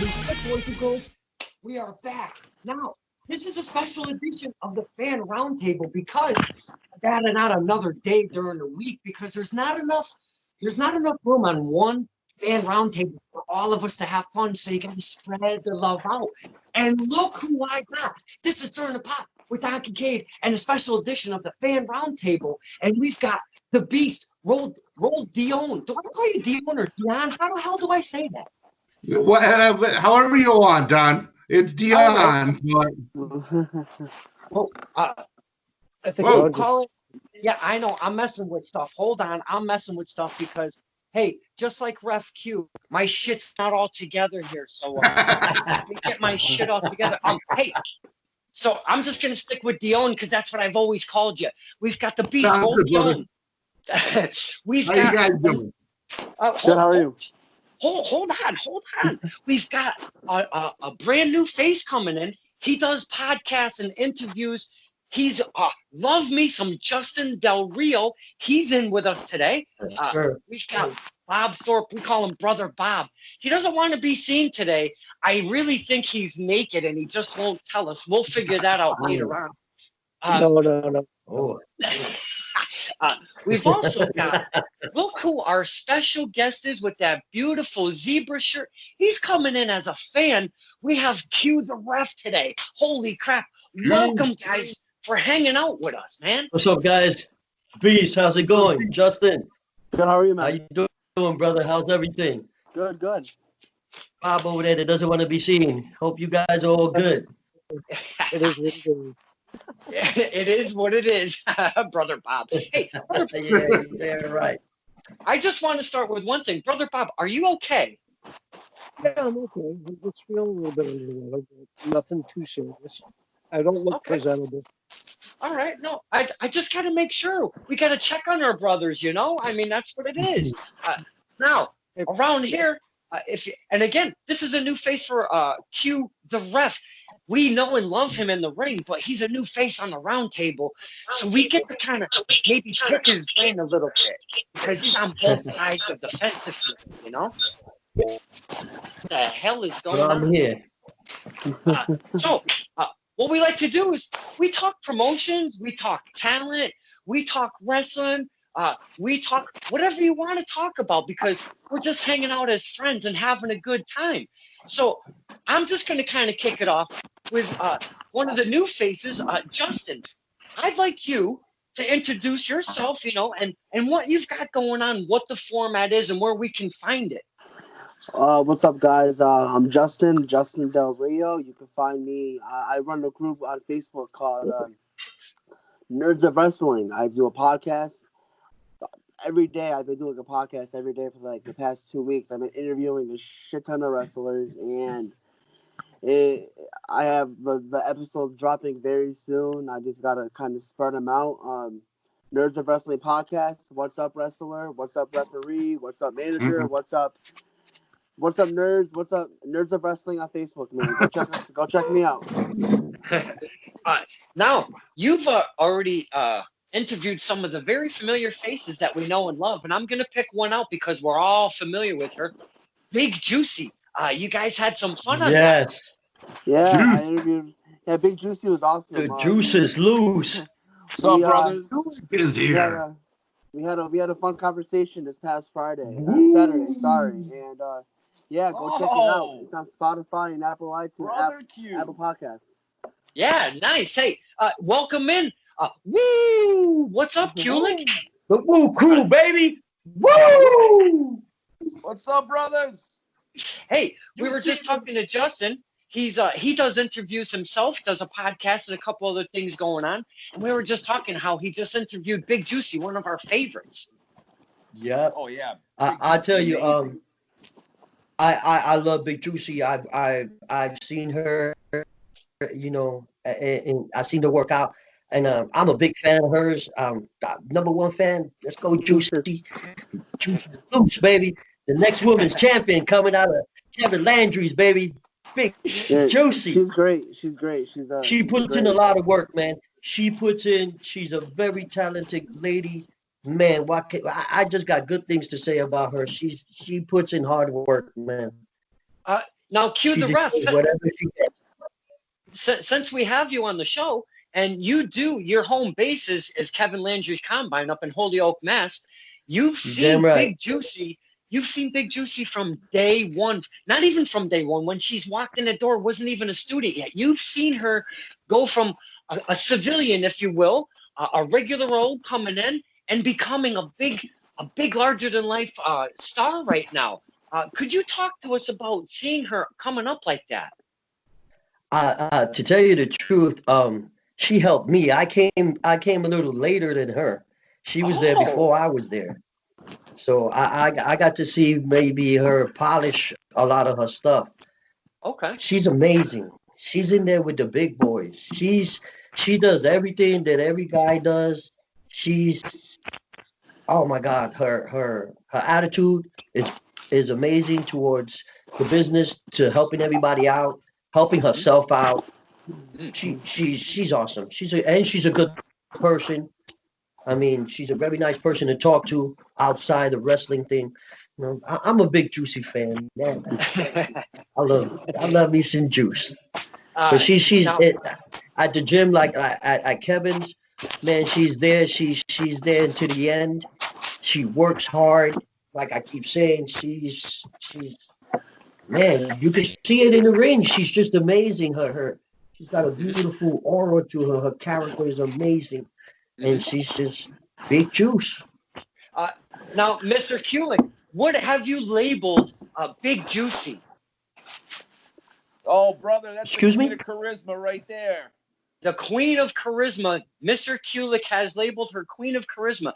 Respect, boys and girls, we are back. Now, this is a special edition of the Fan Roundtable because I got it out another day during the week because there's not enough room on one Fan Roundtable for all of us to have fun, so you gotta spread the love out. And look who I got. This is During the Pop with Don Kincaid and a special edition of the Fan Roundtable. And we've got the Beast, Roll Dion. Do I call you Dion or Dion? How the hell do I say that? However you want, Don. It's Dion. Well, I think Whoa. call it. Yeah, I know. I'm messing with stuff. Hold on. I'm messing with stuff because, hey, just like Ref Q, my shit's not all together here. So let me get my shit all together. Hey, so I'm just going to stick with Dion because that's what I've always called you. We've got the Beast, Sounds Roll good, brother. Dion. We've How got. you guys doing? Good, how are you? Hold on. We've got a brand new face coming in. He does podcasts and interviews. He's love me some Justin Del Rio. He's in with us today. Sure. We've got Bob Thorpe. We call him Brother Bob. He doesn't want to be seen today. I really think he's naked and he just won't tell us. We'll figure that out later on. No. Oh, We've also got, look who our special guest is with that beautiful zebra shirt. He's coming in as a fan. We have Q the Ref today. Holy crap. Welcome, guys, for hanging out with us, man. What's up, guys? Beast, how's it going? Justin, Good, how are you, how man? you doing, brother? How's everything? Good. Bob over there that doesn't want to be seen. Hope you guys are all good. It is what it is. It is what it is, Brother Bob. Hey, Brother, Yeah, right. I just want to start with one thing. Brother Bob, are you okay? Yeah, I'm okay. I'm just feeling a little bit under the weather, but nothing too serious. I don't look Okay. presentable. All right. No, I just got to make sure. We got to check on our brothers, you know? I mean, that's what it is. Now, around here, and again, this is a new face for Q the Ref. We know and love him in the ring, but he's a new face on the round table. So we get to kind of maybe pick his brain a little bit because he's on both sides of the fence, if you know? What the hell is going Well, on? I'm here. So, what we like to do is we talk promotions, we talk talent, we talk wrestling, we talk whatever you want to talk about because we're just hanging out as friends and having a good time. So, I'm just going to kind of kick it off with one of the new faces, Justin. I'd like you to introduce yourself, you know, and what you've got going on, what the format is, and where we can find it. What's up, guys? I'm Justin Del Rio. You can find me. I run a group on Facebook called Nerds of Wrestling. I do a podcast every day. I've been doing a podcast every day for like the past 2 weeks. I've been interviewing a shit ton of wrestlers, and I have the episodes dropping very soon. I just gotta kind of spread them out. Nerds of Wrestling podcast. What's up, wrestler? What's up, referee? What's up, manager? What's up, nerds? What's up, Nerds of Wrestling on Facebook, man? Go check me out. Now, you've already interviewed some of the very familiar faces that we know and love, and I'm going to pick one out because we're all familiar with her. Big Juicy. You guys had some fun on that. Yes. Yeah, Juice. I interviewed. Yeah, Big Juicy was awesome. The juice is loose. what's up, We, brother? Is we had here. a fun conversation this past Saturday, and yeah, go check it out. It's on Spotify and Apple iTunes, Apple Podcasts. Yeah, nice. Hey, welcome in. Woo! What's up, Kulik? The Woo Crew, baby. Woo! What's up, brothers? Hey, we were just talking to Justin. He does interviews himself, does a podcast, and a couple other things going on. And we were just talking how he just interviewed Big Juicy, one of our favorites. Yep. Oh yeah. I tell you, I love Big Juicy. I've seen her, you know, and I've seen her work out, and I'm a big fan of hers. Number one fan. Let's go, Juicy. Juicy loose, baby. The next women's champion coming out of Kevin Landry's, baby. Big Juicy. She's great. She puts in a lot of work, man. She's a very talented lady. Man, I just got good things to say about her. She puts in hard work, man. Now cue She the ref. deserves whatever she gets. Since we have you on the show and you do your home base is Kevin Landry's Combine up in Holyoke, Mass. You've You're seen damn right. Big Juicy. You've seen Big Juicy from day one, not even from day one. When she's walked in the door, wasn't even a student yet. You've seen her go from a civilian, if you will, a regular old coming in and becoming a big larger than life star right now. Could you talk to us about seeing her coming up like that? To tell you the truth, she helped me. I came a little later than her. She was there Oh. before I was there. So I got to see maybe her polish a lot of her stuff. Okay. She's amazing. She's in there with the big boys. She does everything that every guy does. She's oh my God, her attitude is amazing towards the business, to helping everybody out, helping herself out. She's awesome. She's a good person. I mean, she's a very nice person to talk to outside the wrestling thing. You know, I'm a big Juicy fan. Man, I love me some Juice. But she's now, at the gym, like at Kevin's. Man, she's there. She's there until the end. She works hard. Like I keep saying, she's man. You can see it in the ring. She's just amazing. She's got a beautiful aura to her. Her character is amazing, and she's just big juice. now, Mr. Kulik, what have you labeled Big Juicy? Oh, brother, that's Excuse the me? queen of charisma right there. The Queen of Charisma. Mr. Kulik has labeled her Queen of Charisma.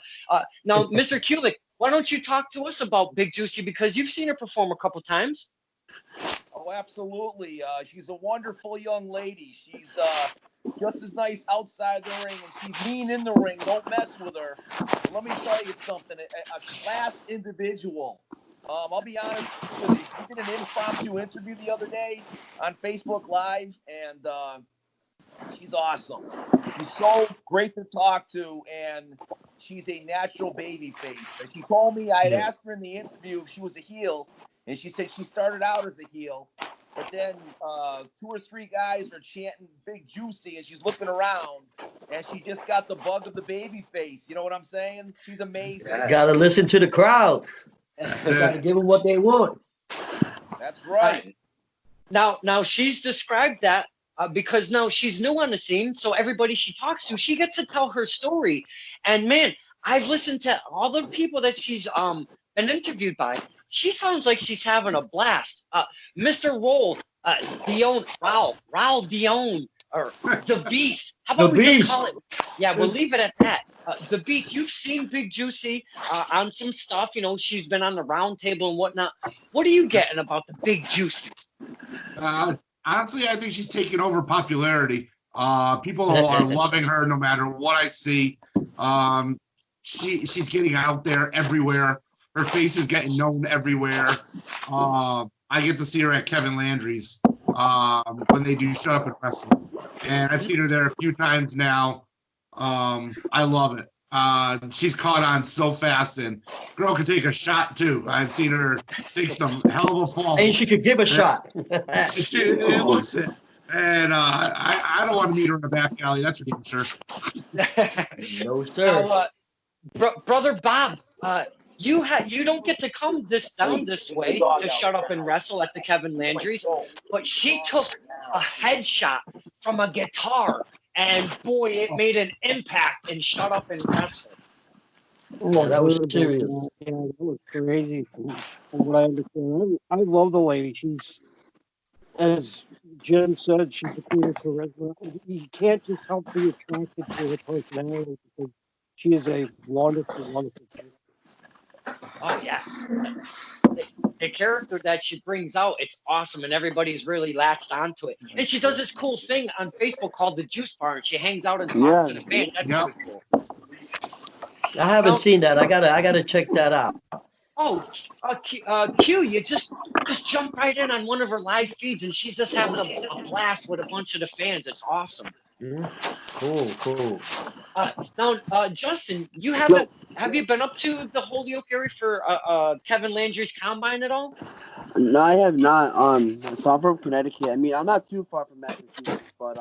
Now, Mr. Kulik, why don't you talk to us about Big Juicy, because you've seen her perform a couple times. Oh, absolutely. She's a wonderful young lady. She's just as nice outside the ring, and she's mean in the ring. Don't mess with her. But let me tell you something. A class individual. I'll be honest with you. She did an impromptu interview the other day on Facebook Live, and she's awesome. She's so great to talk to, and she's a natural baby face. And she told me, I had asked her in the interview if she was a heel, and she said she started out as a heel, but then 2 or 3 guys are chanting Big Juicy, and she's looking around, and she just got the bug of the baby face. You know what I'm saying? She's amazing. Gotta listen to the crowd. Gotta give them what they want. That's right. Now she's described that because now she's new on the scene, so everybody she talks to, she gets to tell her story. And man, I've listened to all the people that she's been interviewed by. She sounds like she's having a blast. Mr. Raul Dion, or the Beast. How about we just call it? Yeah, we'll leave it at that. The Beast. You've seen Big Juicy on some stuff. You know, she's been on the round table and whatnot. What are you getting about the Big Juicy? Honestly, I think she's taking over popularity. People are loving her no matter what I see. She's getting out there everywhere. Her face is getting known everywhere. I get to see her at Kevin Landry's when they do Shut Up and Wrestle. And I've seen her there a few times now. I love it. She's caught on so fast, and girl can take a shot too. I've seen her take some hell of a fall. And she could give a shot. It looks it. And I don't want to meet her in the back alley. That's for damn sure. No, sir. Now, Brother Bob, you don't get to come down this way to Shut Up and Wrestle at the Kevin Landry's, but she took a headshot from a guitar, and boy, it made an impact in Shut Up and Wrestle. Oh, that was serious. Yeah, that was crazy. From what I understand, I love the lady. She's, as Jim said, she's the queen of charisma. You can't just help be attracted to her personality, because she is a wonderful, wonderful person. Oh yeah, the character that she brings out, it's awesome, and everybody's really latched onto it. And she does this cool thing on Facebook called the Juice Bar, and she hangs out and talks to the fans. That's pretty cool. I haven't seen that. I gotta check that out. Oh, Q, you just jump right in on one of her live feeds, and she's just having a blast with a bunch of the fans. It's awesome. Cool. Now, Justin, have you been up to the Holyoke area for Kevin Landry's Combine at all? No, I have not. So I'm from Connecticut. I mean, I'm not too far from Massachusetts, but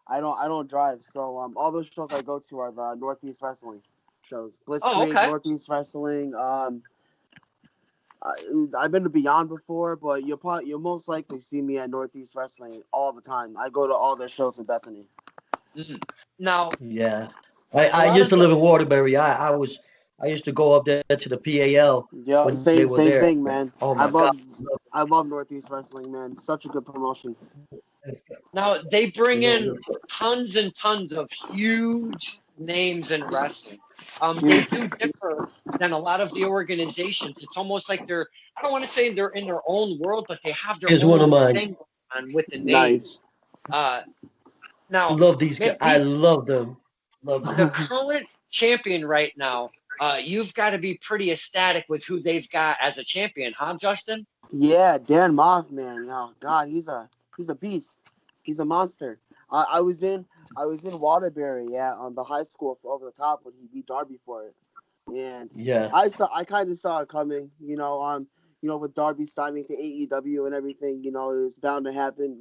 I don't drive. So all those shows I go to are the Northeast Wrestling shows. Oh, Blitzkrieg, okay. Northeast Wrestling. I've been to Beyond before, but you'll most likely see me at Northeast Wrestling all the time. I go to all their shows in Bethany. Mhm. Now, Yeah. a I lot used of to the live in Waterbury. I used to go up there to the PAL Yeah, when they were same there. thing, man. Oh my God. I love Northeast Wrestling, man. Such a good promotion. Now they bring You in know, tons and tons of huge names in wrestling. They Huge. do differ than a lot of the organizations. It's almost like I don't want to say they're in their own world, but they have their here's own one of little mine. thing going on with the Nice. names. Uh, now, Love these guys. I the love them. Love them. current champion right now, you've got to be pretty ecstatic with who they've got as a champion, huh, Justin? Yeah, Dan Moff, man. Oh God, he's a beast. He's a monster. I was in Waterbury, yeah, on the high school for Over the Top when he beat Darby for it, and Yeah. I kind of saw it coming. With Darby signing to AEW and everything, it was bound to happen.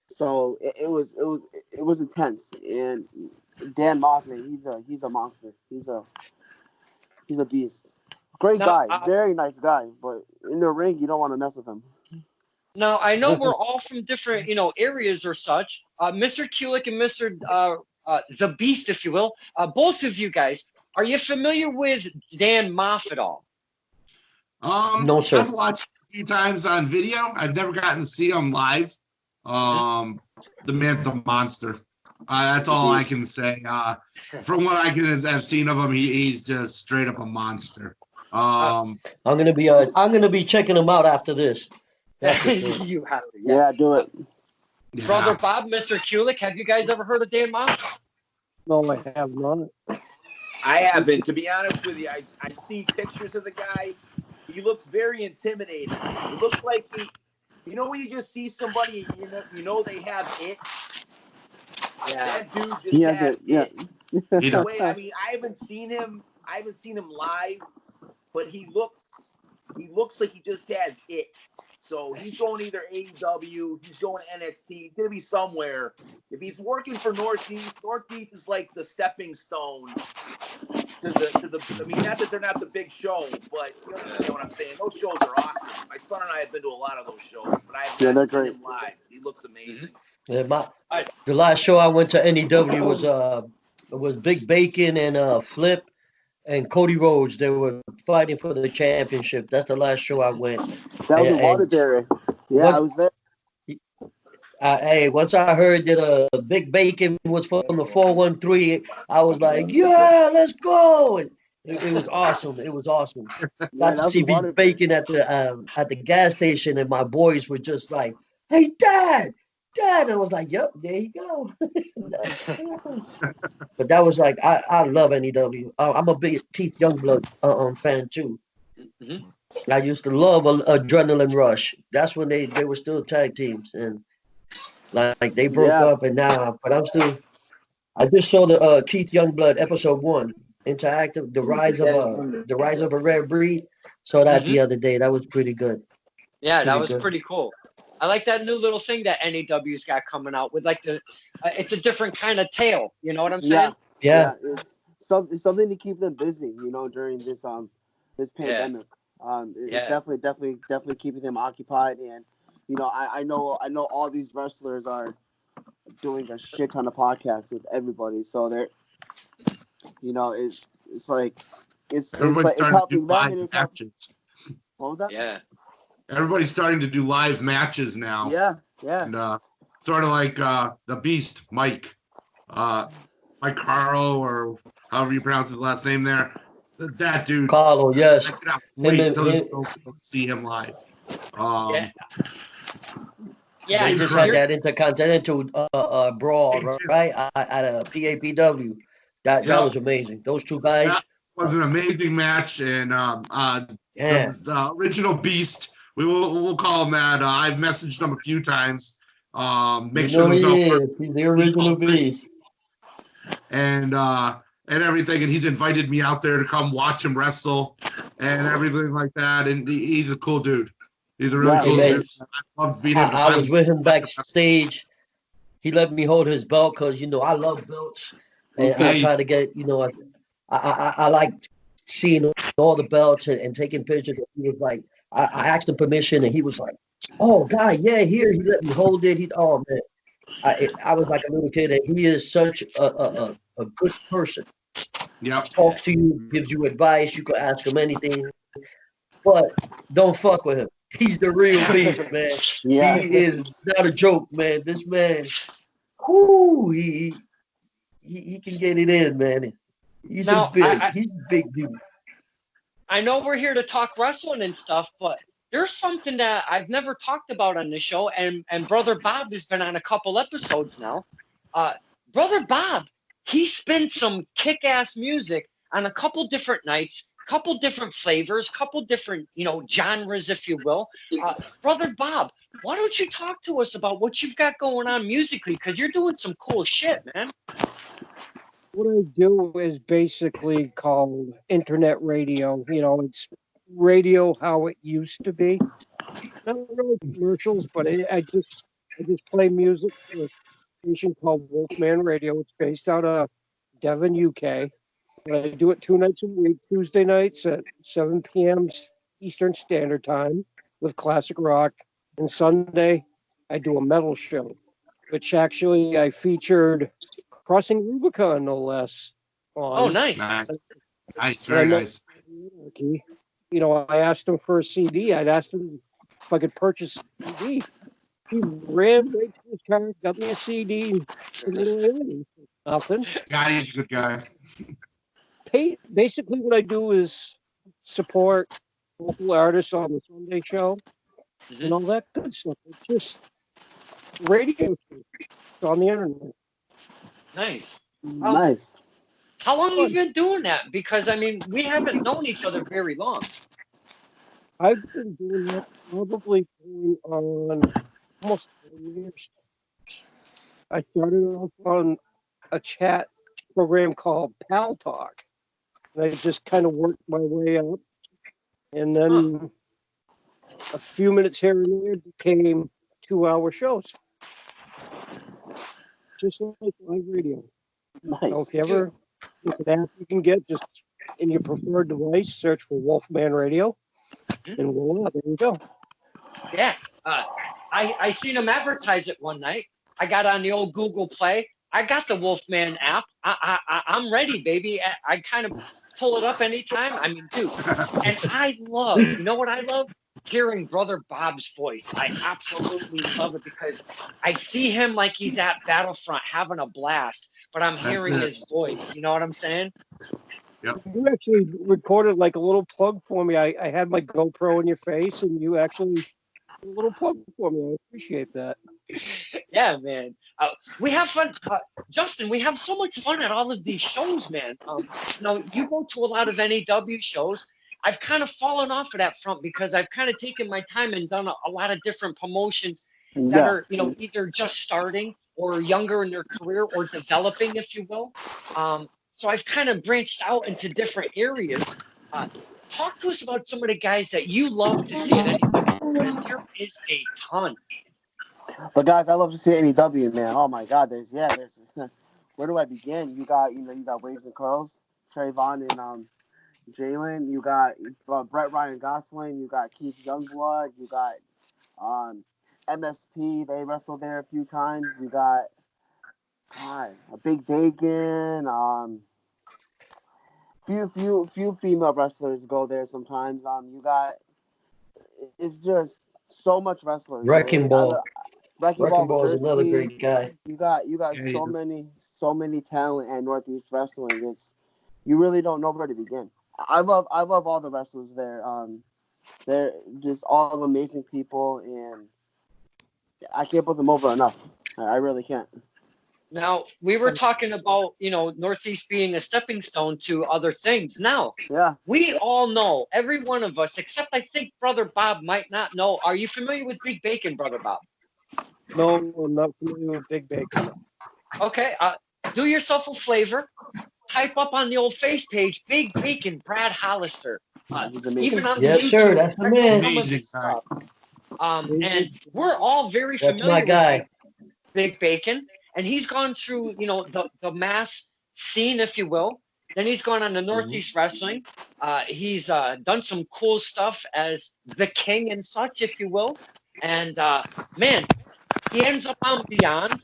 So it was intense, and Dan Moff, man, he's a monster. He's a beast. Great Now, guy, very nice guy, but in the ring, you don't want to mess with him. Now I know we're all from different, areas or such. Mr. Kulik and Mr. The Beast, if you will, both of you guys, are you familiar with Dan Moff at all? No, sir. I've watched a few times on video. I've never gotten to see him live. The man's a monster. That's all I can say. From what I can have seen of him, he's just straight up a monster. I'm gonna be checking them out after this. That's for sure. You have to, Yeah, do it. Brother Bob, Mr. Kulik, have you guys ever heard of Dan Moff? No, I have not. I haven't, to be honest with you. I've seen pictures of the guy. He looks very intimidating. He looks like when you just see somebody, you know they have it. Yeah. That dude just He has has it. Yeah. He The way, I mean, I haven't seen him live, but he looks like he just has it. So he's going either AEW, he's going NXT, he's gonna be somewhere. If he's working for Northeast is like the stepping stone to the. I mean, not that they're not the big show, but you understand what I'm saying. Those shows are awesome. My son and I have been to a lot of those shows, but I have not seen him live. He looks amazing. Yeah, the last show I went to NEW was Big Bacon and Flip and Cody Rhodes. They were fighting for the championship. That's the last show I went. That was in Waterbury. Yeah, I was there. Hey, once I heard that Big Bacon was from the 413, I was like, yeah, let's go. It was awesome. It was awesome. Got to see Big Bacon at the gas station, and my boys were just like, hey, Dad. And I was like, yep, there you go. But that was like, I love NEW. I'm a big Keith Youngblood fan too. Mm-hmm. I used to love Adrenaline Rush. That's when they were still tag teams, and like they broke up, and now, but I just saw the Keith Youngblood episode 1, interactive, the rise of a rare breed. Saw that the other day. That was pretty good. Yeah, that was pretty cool. I like that new little thing that NEW's got coming out with, like it's a different kind of tale. You know what I'm saying? Yeah. It's something to keep them busy, during this pandemic. It's definitely keeping them occupied, and I know all these wrestlers are doing a shit ton of podcasts with everybody, so they're it's like it's helping them, and it's helping. What was that? Yeah. Everybody's starting to do live matches now. Yeah. And sort of like the Beast, Mike Carlo, or however you pronounce his last name there. That dude. Carlo, yes. I cannot wait to see him live. Yeah, he just had that intercontinental brawl, right? At a PAPW. That was amazing. Those two guys. That was an amazing match, and the original Beast. We'll call him that. I've messaged him a few times. Make sure he's the original Beast. And everything, and he's invited me out there to come watch him wrestle and everything like that. And he's a cool dude. He's a really Yeah. cool Hey, man, dude. I love being able to I was finally. with him backstage. He let me hold his belt because I love belts, and I Okay. try to get I like seeing all the belts and taking pictures. He was like, I asked him permission, and he was like, "Oh, guy, yeah, here." He let me hold it. Oh man, I was like a little kid, and he is such a good person. Yep. Talks to you, gives you advice. You can ask him anything, but don't fuck with him. He's the real beast, man. Yeah. He is not a joke, man. This man, whoo, he can get it in, man. Now, He's big dude. I know we're here to talk wrestling and stuff, but there's something that I've never talked about on the show, and Brother Bob has been on a couple episodes now. Brother Bob, he spins some kick-ass music on a couple different nights, couple different flavors, couple different, genres, if you will. Brother Bob, why don't you talk to us about what you've got going on musically? Because you're doing some cool shit, man. What I do is basically called internet radio. It's radio how it used to be. Not really commercials, but I just play music for a station called Wolfman Radio. It's based out of Devon, UK. And I do it 2 nights a week, Tuesday nights at 7 p.m. Eastern Standard Time with classic rock. And Sunday, I do a metal show, which actually I featured Crossing Rubicon, no less, Oh, on. nice. Nice. Very nice. I asked him for a CD. I'd asked him if I could purchase a CD. He ran right to his car, got me a CD, and nothing. God, he's a good guy. Basically, what I do is support local artists on the Sunday show and all that good stuff. It's just radio. It's on the internet. Nice. Nice. How long have you been doing that? Because, we haven't known each other very long. I've been doing that probably going on almost 10 years. I started off on a chat program called Pal Talk. And I just kind of worked my way up. And then a few minutes here and there became 2-hour shows. Just like live radio. So Nice. if you ever, it's an app you can get just in your preferred device, search for Wolfman Radio, and voila, there you go. Yeah. I seen him advertise it one night. I got on the old Google Play. I got the Wolfman app. I'm ready, baby. I kind of pull it up anytime. Dude. And I love, you know what I love? Hearing Brother Bob's voice. I absolutely love it because I see him like he's at Battlefront having a blast, but I'm hearing his voice. You know what I'm saying? Yep. You actually recorded like a little plug for me. I had my GoPro in your face, and you actually did a little plug for me. I appreciate that. Yeah, man. We have fun. Justin, we have so much fun at all of these shows, man. You go to a lot of NAW shows. I've kind of fallen off of that front because I've kind of taken my time and done a lot of different promotions that are, either just starting or younger in their career or developing, if you will. So I've kind of branched out into different areas. Talk to us about some of the guys that you love to see at NAW because there is a ton. But guys, I love to see NEW, man. Oh my God, there's where do I begin? You got Waves and Curls, Trayvon and Jalen. You got Brett Ryan Gosling. You got Keith Youngblood. You got MSP. They wrestled there a few times. You got a Big Bacon. Few female wrestlers go there sometimes. It's just so much wrestlers. Wrecking Ball. Wrecking Ball is another Thirsty. great guy. You got Yeah, so many talent at Northeast Wrestling. You really don't know where to begin. I love all the wrestlers there. They're just all amazing people, and I can't put them over enough. I really can't. Now, we were talking about, Northeast being a stepping stone to other things. Now, Yeah. we all know, every one of us, except I think Brother Bob might not know. Are you familiar with Big Bacon, Brother Bob? No, I'm not familiar with Big Bacon. Okay, do yourself a flavor. Type up on the old face page, Big Bacon, Brad Hollister. He's amazing. Even on Yes, YouTube, sir, that's the man. some of Amazing his stuff. And we're all very That's familiar my guy. with Big Bacon, and he's gone through, the mass scene, if you will. Then he's gone on to Northeast Wrestling. He's done some cool stuff as the king and such, if you will. And man, he ends up on Beyond.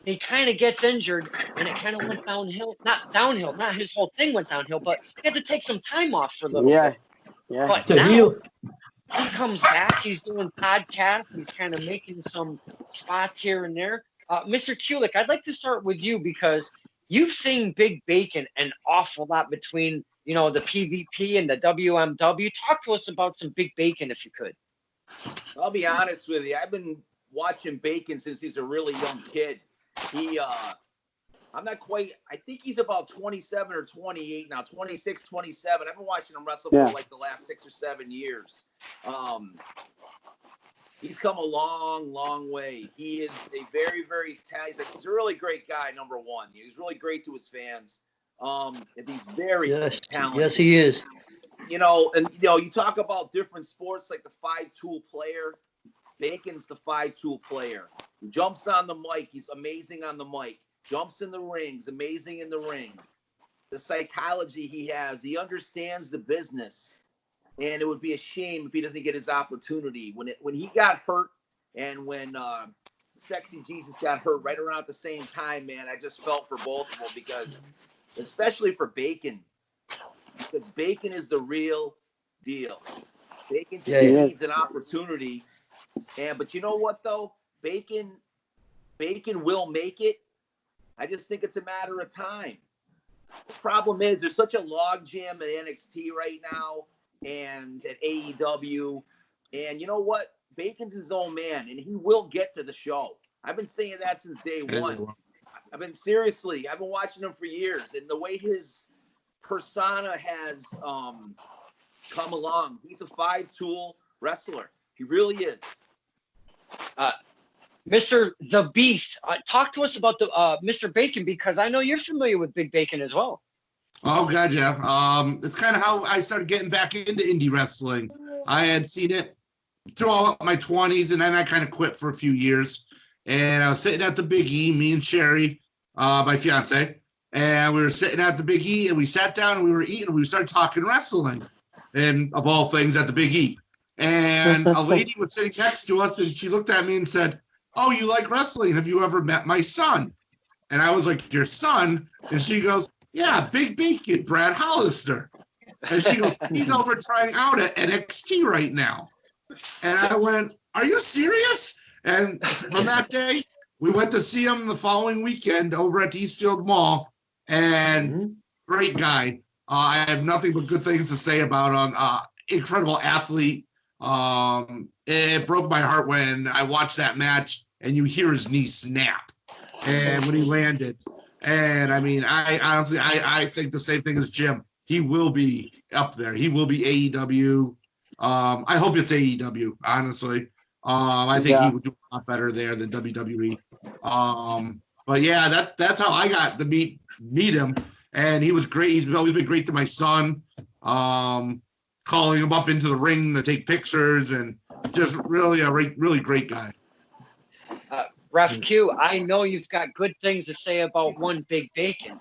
He kind of gets injured, and it kind of went downhill. Not downhill, not his whole thing went downhill, but he had to take some time off for a little Yeah, bit. yeah. But To now heal. he comes back. He's doing podcasts. He's kind of making some spots here and there. Mr. Kulik, I'd like to start with you because you've seen Big Bacon an awful lot between, the PvP and the WMW. Talk to us about some Big Bacon, if you could. I'll be honest with you. I've been watching Bacon since he's a really young kid. I'm not quite, I think he's about 27 or 28 now, 26, 27. I've been watching him wrestle for like the last 6 or 7 years. He's come a long, long way. He is a very, very talented. He's a really great guy, number one. He's really great to his fans. And he's very talented. Yes, he is. You talk about different sports like the 5-tool player. Bacon's the 5-tool player. He jumps on the mic. He's amazing on the mic. Jumps in the rings, amazing in the ring. The psychology he has, he understands the business. And it would be a shame if he doesn't get his opportunity. When he got hurt and when Sexy Jesus got hurt right around at the same time, man, I just felt for both of them because, especially for Bacon, because Bacon is the real deal. Bacon just needs an opportunity. But you know what, though? Bacon will make it. I just think it's a matter of time. The problem is there's such a logjam at NXT right now and at AEW. And you know what? Bacon's his own man, and he will get to the show. I've been saying that since day one. I've been watching him for years. And the way his persona has come along, he's a 5-tool wrestler. He really is. Mr. The Beast, talk to us about the Mr. Bacon because I know you're familiar with Big Bacon as well. Oh God, yeah. It's kind of how I started getting back into indie wrestling. I had seen it throughout my 20s, and then I kind of quit for a few years. And I was sitting at the Big E, me and Sherry, my fiance, and we were sitting at the Big E, and we sat down and we were eating, and we started talking wrestling, and of all things at the Big E. And a lady was sitting next to us, and she looked at me and said, "Oh, you like wrestling? Have you ever met my son?" And I was like, "Your son?" And she goes, "Yeah, Big Bacon, Brad Hollister." And she goes, "He's over trying out at NXT right now." And I went, "Are you serious?" And from that day, we went to see him the following weekend over at the Eastfield Mall. And great guy. I have nothing but good things to say about him. Incredible athlete. It broke my heart when I watched that match and you hear his knee snap and when he landed. And I mean, I honestly think the same thing as Jim. He will be up there. He will be AEW. I hope it's AEW, honestly. I think he would do a lot better there than WWE. But yeah, that's how I got to meet him. And he was great. He's always been great to my son. Calling him up into the ring to take pictures, and just really a really great guy. Ref Q, I know you've got good things to say about one Big Bacon.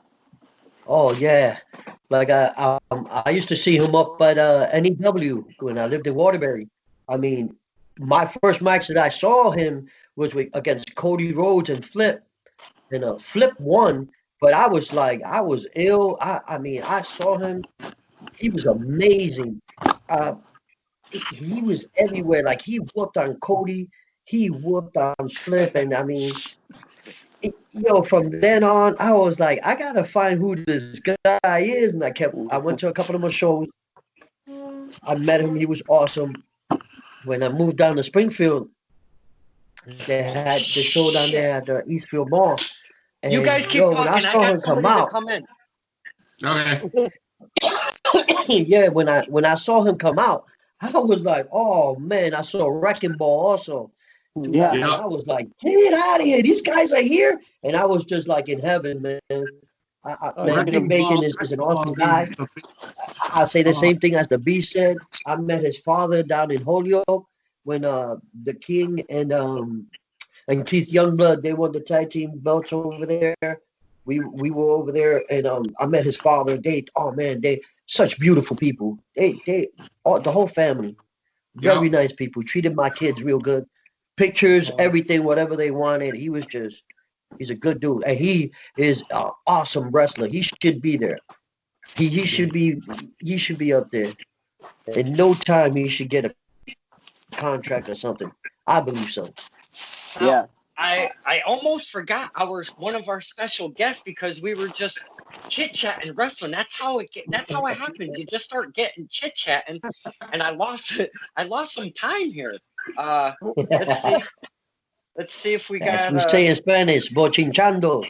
Oh yeah, like I used to see him up at NEW when I lived in Waterbury. I mean, my first match that I saw him was against Cody Rhodes and Flip, and Flip won. But I was ill. I mean, I saw him. He was amazing. He was everywhere. Like he whooped on Cody, he whooped on Flip, and I mean, from then on, I was like, I gotta find who this guy is, and I went to a couple of my shows. I met him. He was awesome. When I moved down to Springfield, they had the show down there at the Eastfield Mall. And, you guys keep talking. I got somebody to come in. Okay. Yeah, when I saw him come out, I was like, oh man, I saw Wrecking Ball also. Yeah. I was like, get out of here. These guys are here. And I was just like in heaven, man. Man, Big Bacon is an awesome guy. I say the same thing as the Beast said. I met his father down in Holyoke. when the King and Keith Youngblood, they won the tag team belts over there. We were over there, and I met his father. They such beautiful people. The whole family, very Yep. nice people. Treated my kids real good. Pictures, everything, whatever they wanted. He's a good dude, and he is an awesome wrestler. He should be there. He should be up there. In no time, he should get a contract or something. I believe so. Now, Yeah. I almost forgot one of our special guests because we were just chit chatting wrestling. That's how it happens. You just start getting chit chatting, and I lost some time here. Let's see if we As got. we say in Spanish, bochinchando.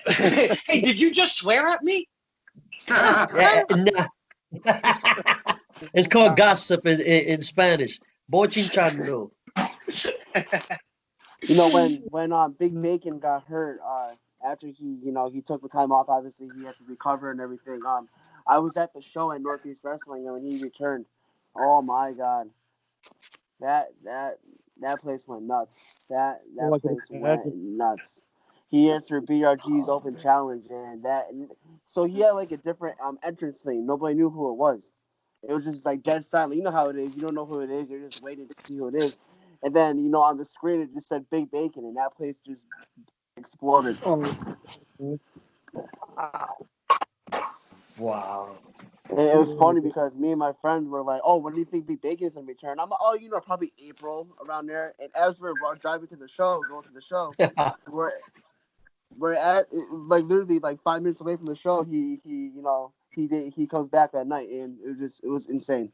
Hey, did you just swear at me? Nah. It's called gossip in Spanish. Bochinchando. You know, when Big Macon got hurt, after he took the time off, obviously he had to recover and everything. I was at the show at Northeast Wrestling, and when he returned, oh my God, that place went nuts. That Oh, I can place went imagine. nuts. He answered BRG's open challenge, so he had like a different entrance theme. Nobody knew who it was. It was just like dead silent. You know how it is. You don't know who it is. You're just waiting to see who it is. And then, on the screen, it just said Big Bacon, and that place just exploded. Oh, Wow. And it was funny because me and my friend were like, "Oh, when do you think Big Bacon's gonna return?" I'm like, "Oh, probably April around there." And as we're driving to the show, going to the show, we're at like literally like 5 minutes away from the show. He comes back that night, and it was insane.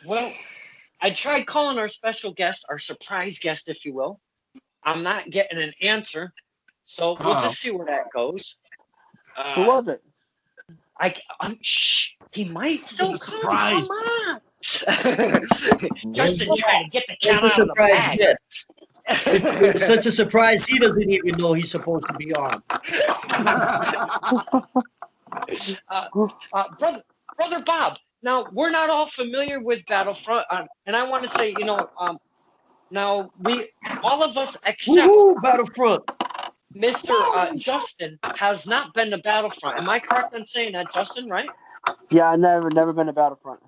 Well, I tried calling our special guest, our surprise guest, if you will. I'm not getting an answer, so we'll just see where that goes. Who was it? Shh, he might still come. Surprise. Come on. Justin trying to get the cat It's a out of the surprise. bag. Yes. It's such a surprise. He doesn't even know he's supposed to be on. Brother Bob. Now we're not all familiar with Battlefront, and I want to say, now all of us except Woohoo, Battlefront. Mr. Justin has not been to Battlefront. Am I correct in saying that, Justin? Right? Yeah, I never been to Battlefront.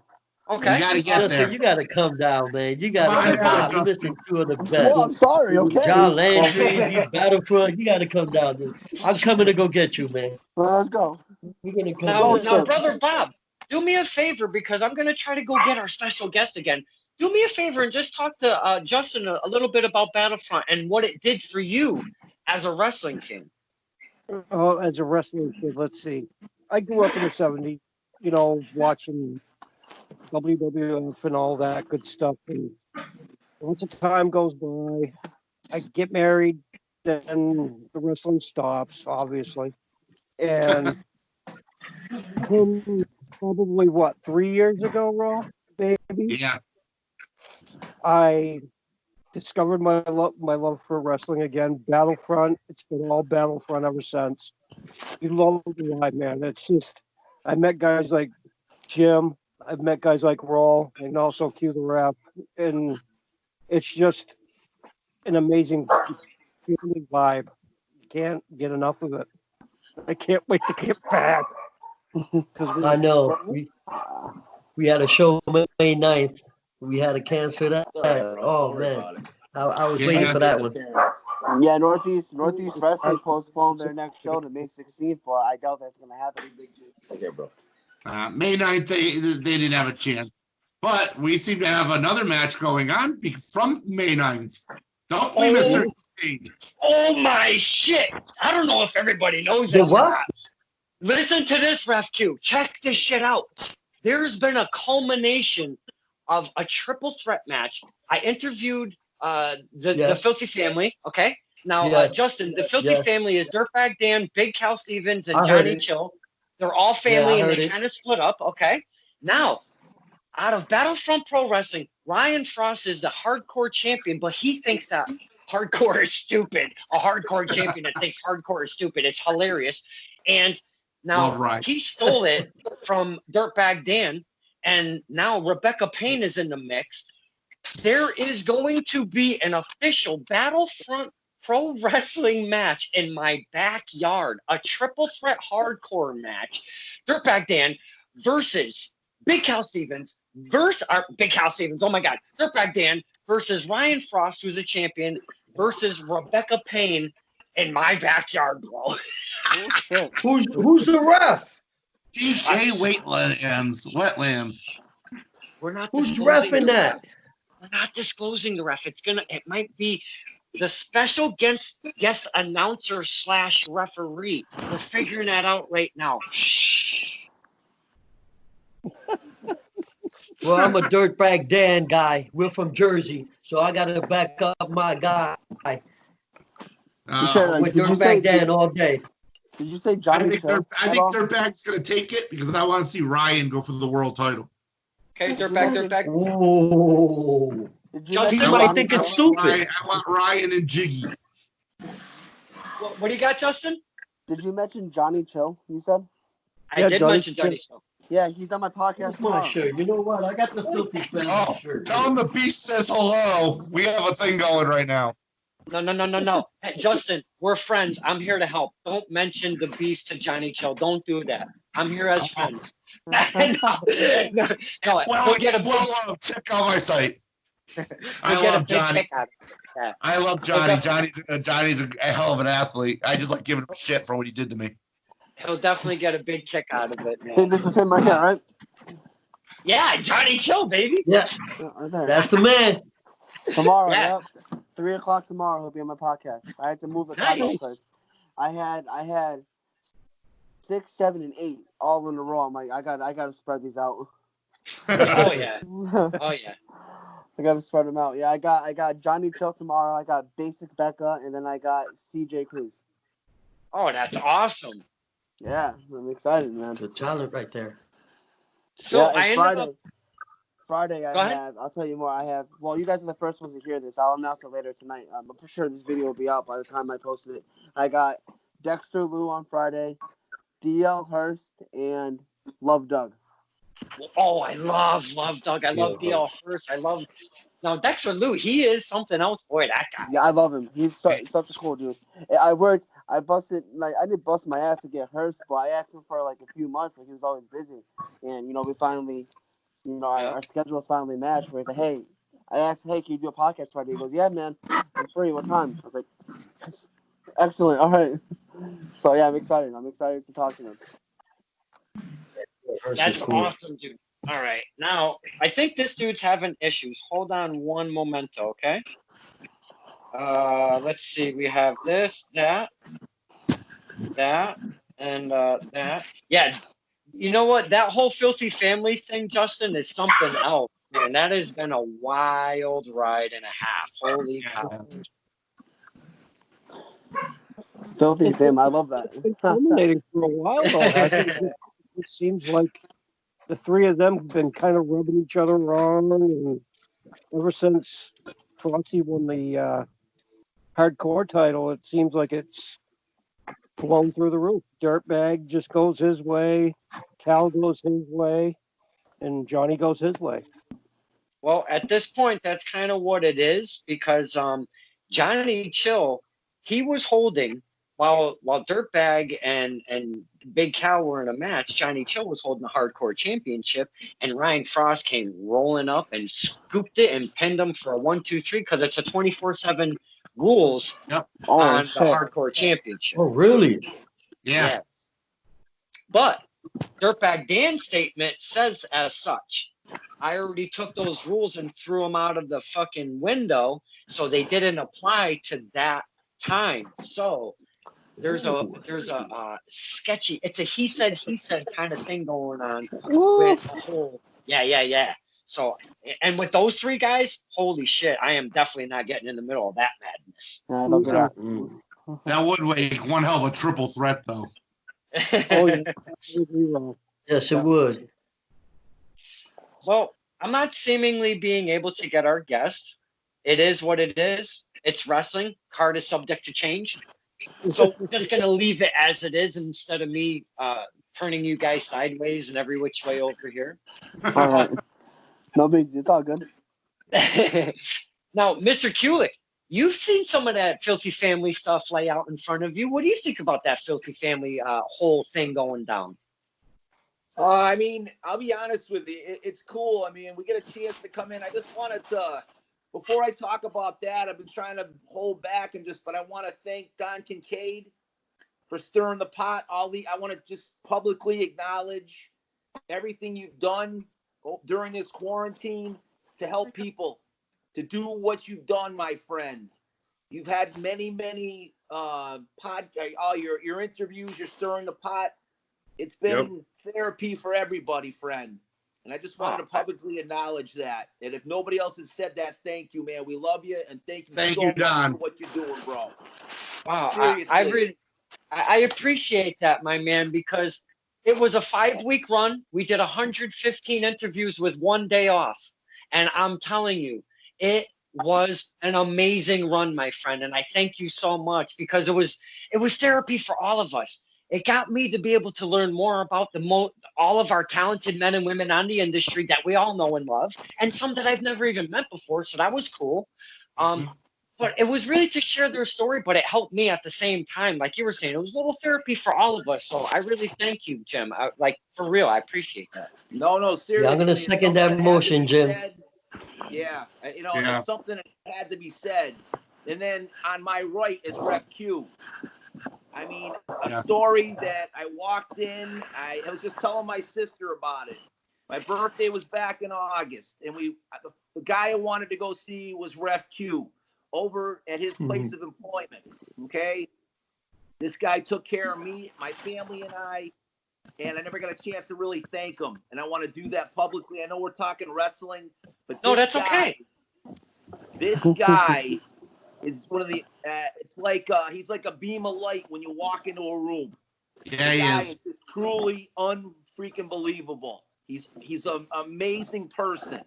Okay. You gotta get Justin, there. you gotta come down, man. You gotta Come on come down. down, You listen to two of the Well, best. I'm sorry. Okay. John Landry, these Battlefront. You gotta come down. I'm coming to go get you, man. Let's go. We're gonna come Now, get you. Brother Bob, do me a favor because I'm going to try to go get our special guest again. Do me a favor and just talk to Justin a little bit about Battlefront and what it did for you as a wrestling fan. Oh, as a wrestling kid, let's see. I grew up in the 70s, watching WWF and all that good stuff. And once the time goes by, I get married, then the wrestling stops, obviously. And probably 3 years ago, Raw, maybe, Yeah. I discovered my love for wrestling again. Battlefront. It's been all Battlefront ever since. You love the ride, man. It's just I met guys like Jim. I've met guys like Raw and also Q the Ref, and it's just an amazing family vibe. You can't get enough of it. I can't wait to get back. I know. We had a show May 9th. We had to cancel that. Oh man. I was waiting for that one. Yeah, Northeast Wrestling postponed their next show to May 16th, but I doubt that's gonna happen. Okay, bro. May 9th, they didn't have a chance. But we seem to have another match going on from May 9th. Don't we, Mr. Kincaid? Oh my shit! I don't know if everybody knows The this or what? not. Listen to this, Ref Q. Check this shit out. There's been a culmination of a triple threat match. I interviewed the Filthy Family. Okay. Now, Justin, the Filthy Family is Dirtbag Dan, Big Cal Stevens, and Johnny Chill. They're all family, and they kind of split up. Okay. Now, out of Battlefront Pro Wrestling, Ryan Frost is the hardcore champion, but he thinks that hardcore is stupid. A hardcore champion that thinks hardcore is stupid. It's hilarious. And now he stole it from Dirtbag Dan. and now Rebecca Payne is in the mix. There is going to be an official Battlefront Pro Wrestling match in my backyard, a triple threat hardcore match. Dirtbag Dan versus Big Cal Stevens versus Big Cal Stevens. Oh my God, Dirtbag Dan versus Ryan Frost, who's a champion, versus Rebecca Payne in my backyard, bro. Who's the ref? DK Wetlands. We're not Who's disclosing reffing the that? ref. We're not disclosing the ref. It might be the special guest announcer / referee. We're figuring that out right now. Shh. Well, I'm a Dirtbag Dan guy. We're from Jersey, so I gotta back up my guy. You said, I'm with Dirtbag Dan all day. Did you say I Johnny think Chill? Dirtbag's gonna take it because I want to see Ryan go for the world title. Okay, Dirtbag. Oh, Justin, he might think it's stupid. I want Ryan and Jiggy. What do you got, Justin? Did you mention Johnny Chill? You said? I Yeah, did Johnny mention Johnny Snow. Yeah, he's on my podcast That's my tomorrow. shirt. You know what? I got the Filthy Family Oh, shirt. tell him the beast says hello. We have a thing going right now. No. Hey, Justin, we're friends. I'm here to help. Don't mention the beast to Johnny Chill. Don't do that. I'm here as friends. No. Well, We'll get a check out my site. I we'll get a love big Johnny. kick out of it. Yeah. I love Johnny. Johnny's a hell of an athlete. I just like giving him shit for what he did to me. He'll definitely get a big kick out of it, Hey, man. this is him right here, right? Yeah, Johnny Chill, baby. Yeah, Right there. that's the man. Tomorrow, Yeah. yep. 3:00 tomorrow, he'll be on my podcast. I had to move the Nice. podcast because I had 6, 7, and 8 all in a row. I'm like, I gotta spread these out. Oh yeah. Oh yeah. I gotta spread them out. Yeah, I got Johnny Chill tomorrow. I got Basic Becca, and then I got CJ Cruz. Oh, that's awesome. Yeah, I'm excited, man. The talent right there. So yeah, I and ended up. Friday, Go I ahead. have. I'll tell you more. I have. Well, you guys are the first ones to hear this. I'll announce it later tonight. I'm pretty sure this video will be out by the time I posted it. I got Dexter Lou on Friday, DL Hurst, and Love Doug. Oh, I love Doug. I love DL Hurst. I love. Now Dexter Lou, he is something else. Boy, that guy. Yeah, I love him. He's such a cool dude. I busted, like, I didn't bust my ass to get Hurst, but I asked him for like a few months, but he was always busy. And, we finally, our schedules finally matched where he's like, hey, I asked, hey, can you do a podcast Friday? He goes, yeah, man, I'm free. What time? I was like, excellent. All right. So, yeah, I'm excited. I'm excited to talk to him. That's awesome, dude. All right. Now, I think this dude's having issues. Hold on one momento, okay? Let's see. We have this, that, and that. Yeah. You know what? That whole Filthy Family thing, Justin, is something else, man. That has been a wild ride and a half. Holy cow. Filthy Fam, I love that. It's been culminating for a while, though. It seems like the three of them have been kind of rubbing each other wrong, and ever since Frosty won the hardcore title, it seems like it's blown through the roof. Dirtbag just goes his way, Cal goes his way, and Johnny goes his way. Well, at this point, that's kind of what it is because Johnny Chill, he was holding while Dirtbag and Big Cal were in a match. Johnny Chill was holding the hardcore championship, and Ryan Frost came rolling up and scooped it and pinned him for a 1-2-3 because it's a 24/7 rules on the hardcore championship. Oh, really? Yeah. Yes. But Dirtbag Dan's statement says as such. I already took those rules and threw them out of the fucking window, so they didn't apply to that time. So there's a sketchy. It's a he said kind of thing going on with the whole. Yeah. So and with those three guys, holy shit, I am definitely not getting in the middle of that madness. Yeah, I love that. That would make one hell of a triple threat, though. Oh, yeah. Yes, it would. Well, I'm not seemingly being able to get our guest. It is what it is. It's wrestling. Card is subject to change. So we're just going to leave it as it is instead of me turning you guys sideways and every which way over here. All right. No big deal. It's all good. Now, Mr. Kulik, you've seen some of that Filthy Family stuff lay out in front of you. What do you think about that Filthy Family whole thing going down? I mean, I'll be honest with you. It's cool. I mean, we get a chance to come in. I just wanted to, before I talk about that, I've been trying to hold back but I want to thank Don Kincaid for stirring the pot. I want to just publicly acknowledge everything you've done during this quarantine to help people, to do what you've done, my friend. You've had many your interviews. You're stirring the pot. It's been therapy for everybody, friend. And I just wanted to publicly acknowledge that. And if nobody else has said that, thank you, man. We love you, and thank you so much Don. for what you're doing, bro. Wow, Seriously. I appreciate that, my man, because it was a 5-week run. We did 115 interviews with 1 day off. And I'm telling you, it was an amazing run, my friend. And I thank you so much, because it was therapy for all of us. It got me to be able to learn more about all of our talented men and women on the industry that we all know and love, and some that I've never even met before. So that was cool. But it was really to share their story, but it helped me at the same time. Like you were saying, it was a little therapy for all of us. So I really thank you, Jim. For real, I appreciate that. No, seriously. Yeah, I'm gonna second that motion, Jim. Yeah, it's something that had to be said. And then on my right is Ref Q. I mean, a story that I walked in. I was just telling my sister about it. My birthday was back in August, and the guy I wanted to go see was Ref Q over at his place of employment. Okay, this guy took care of me, my family, and I never got a chance to really thank him. And I want to do that publicly. I know we're talking wrestling, but that's okay. This guy is one of the. It's like he's like a beam of light when you walk into a room. Yeah, he is. is just truly unfreaking believable. He's an amazing person.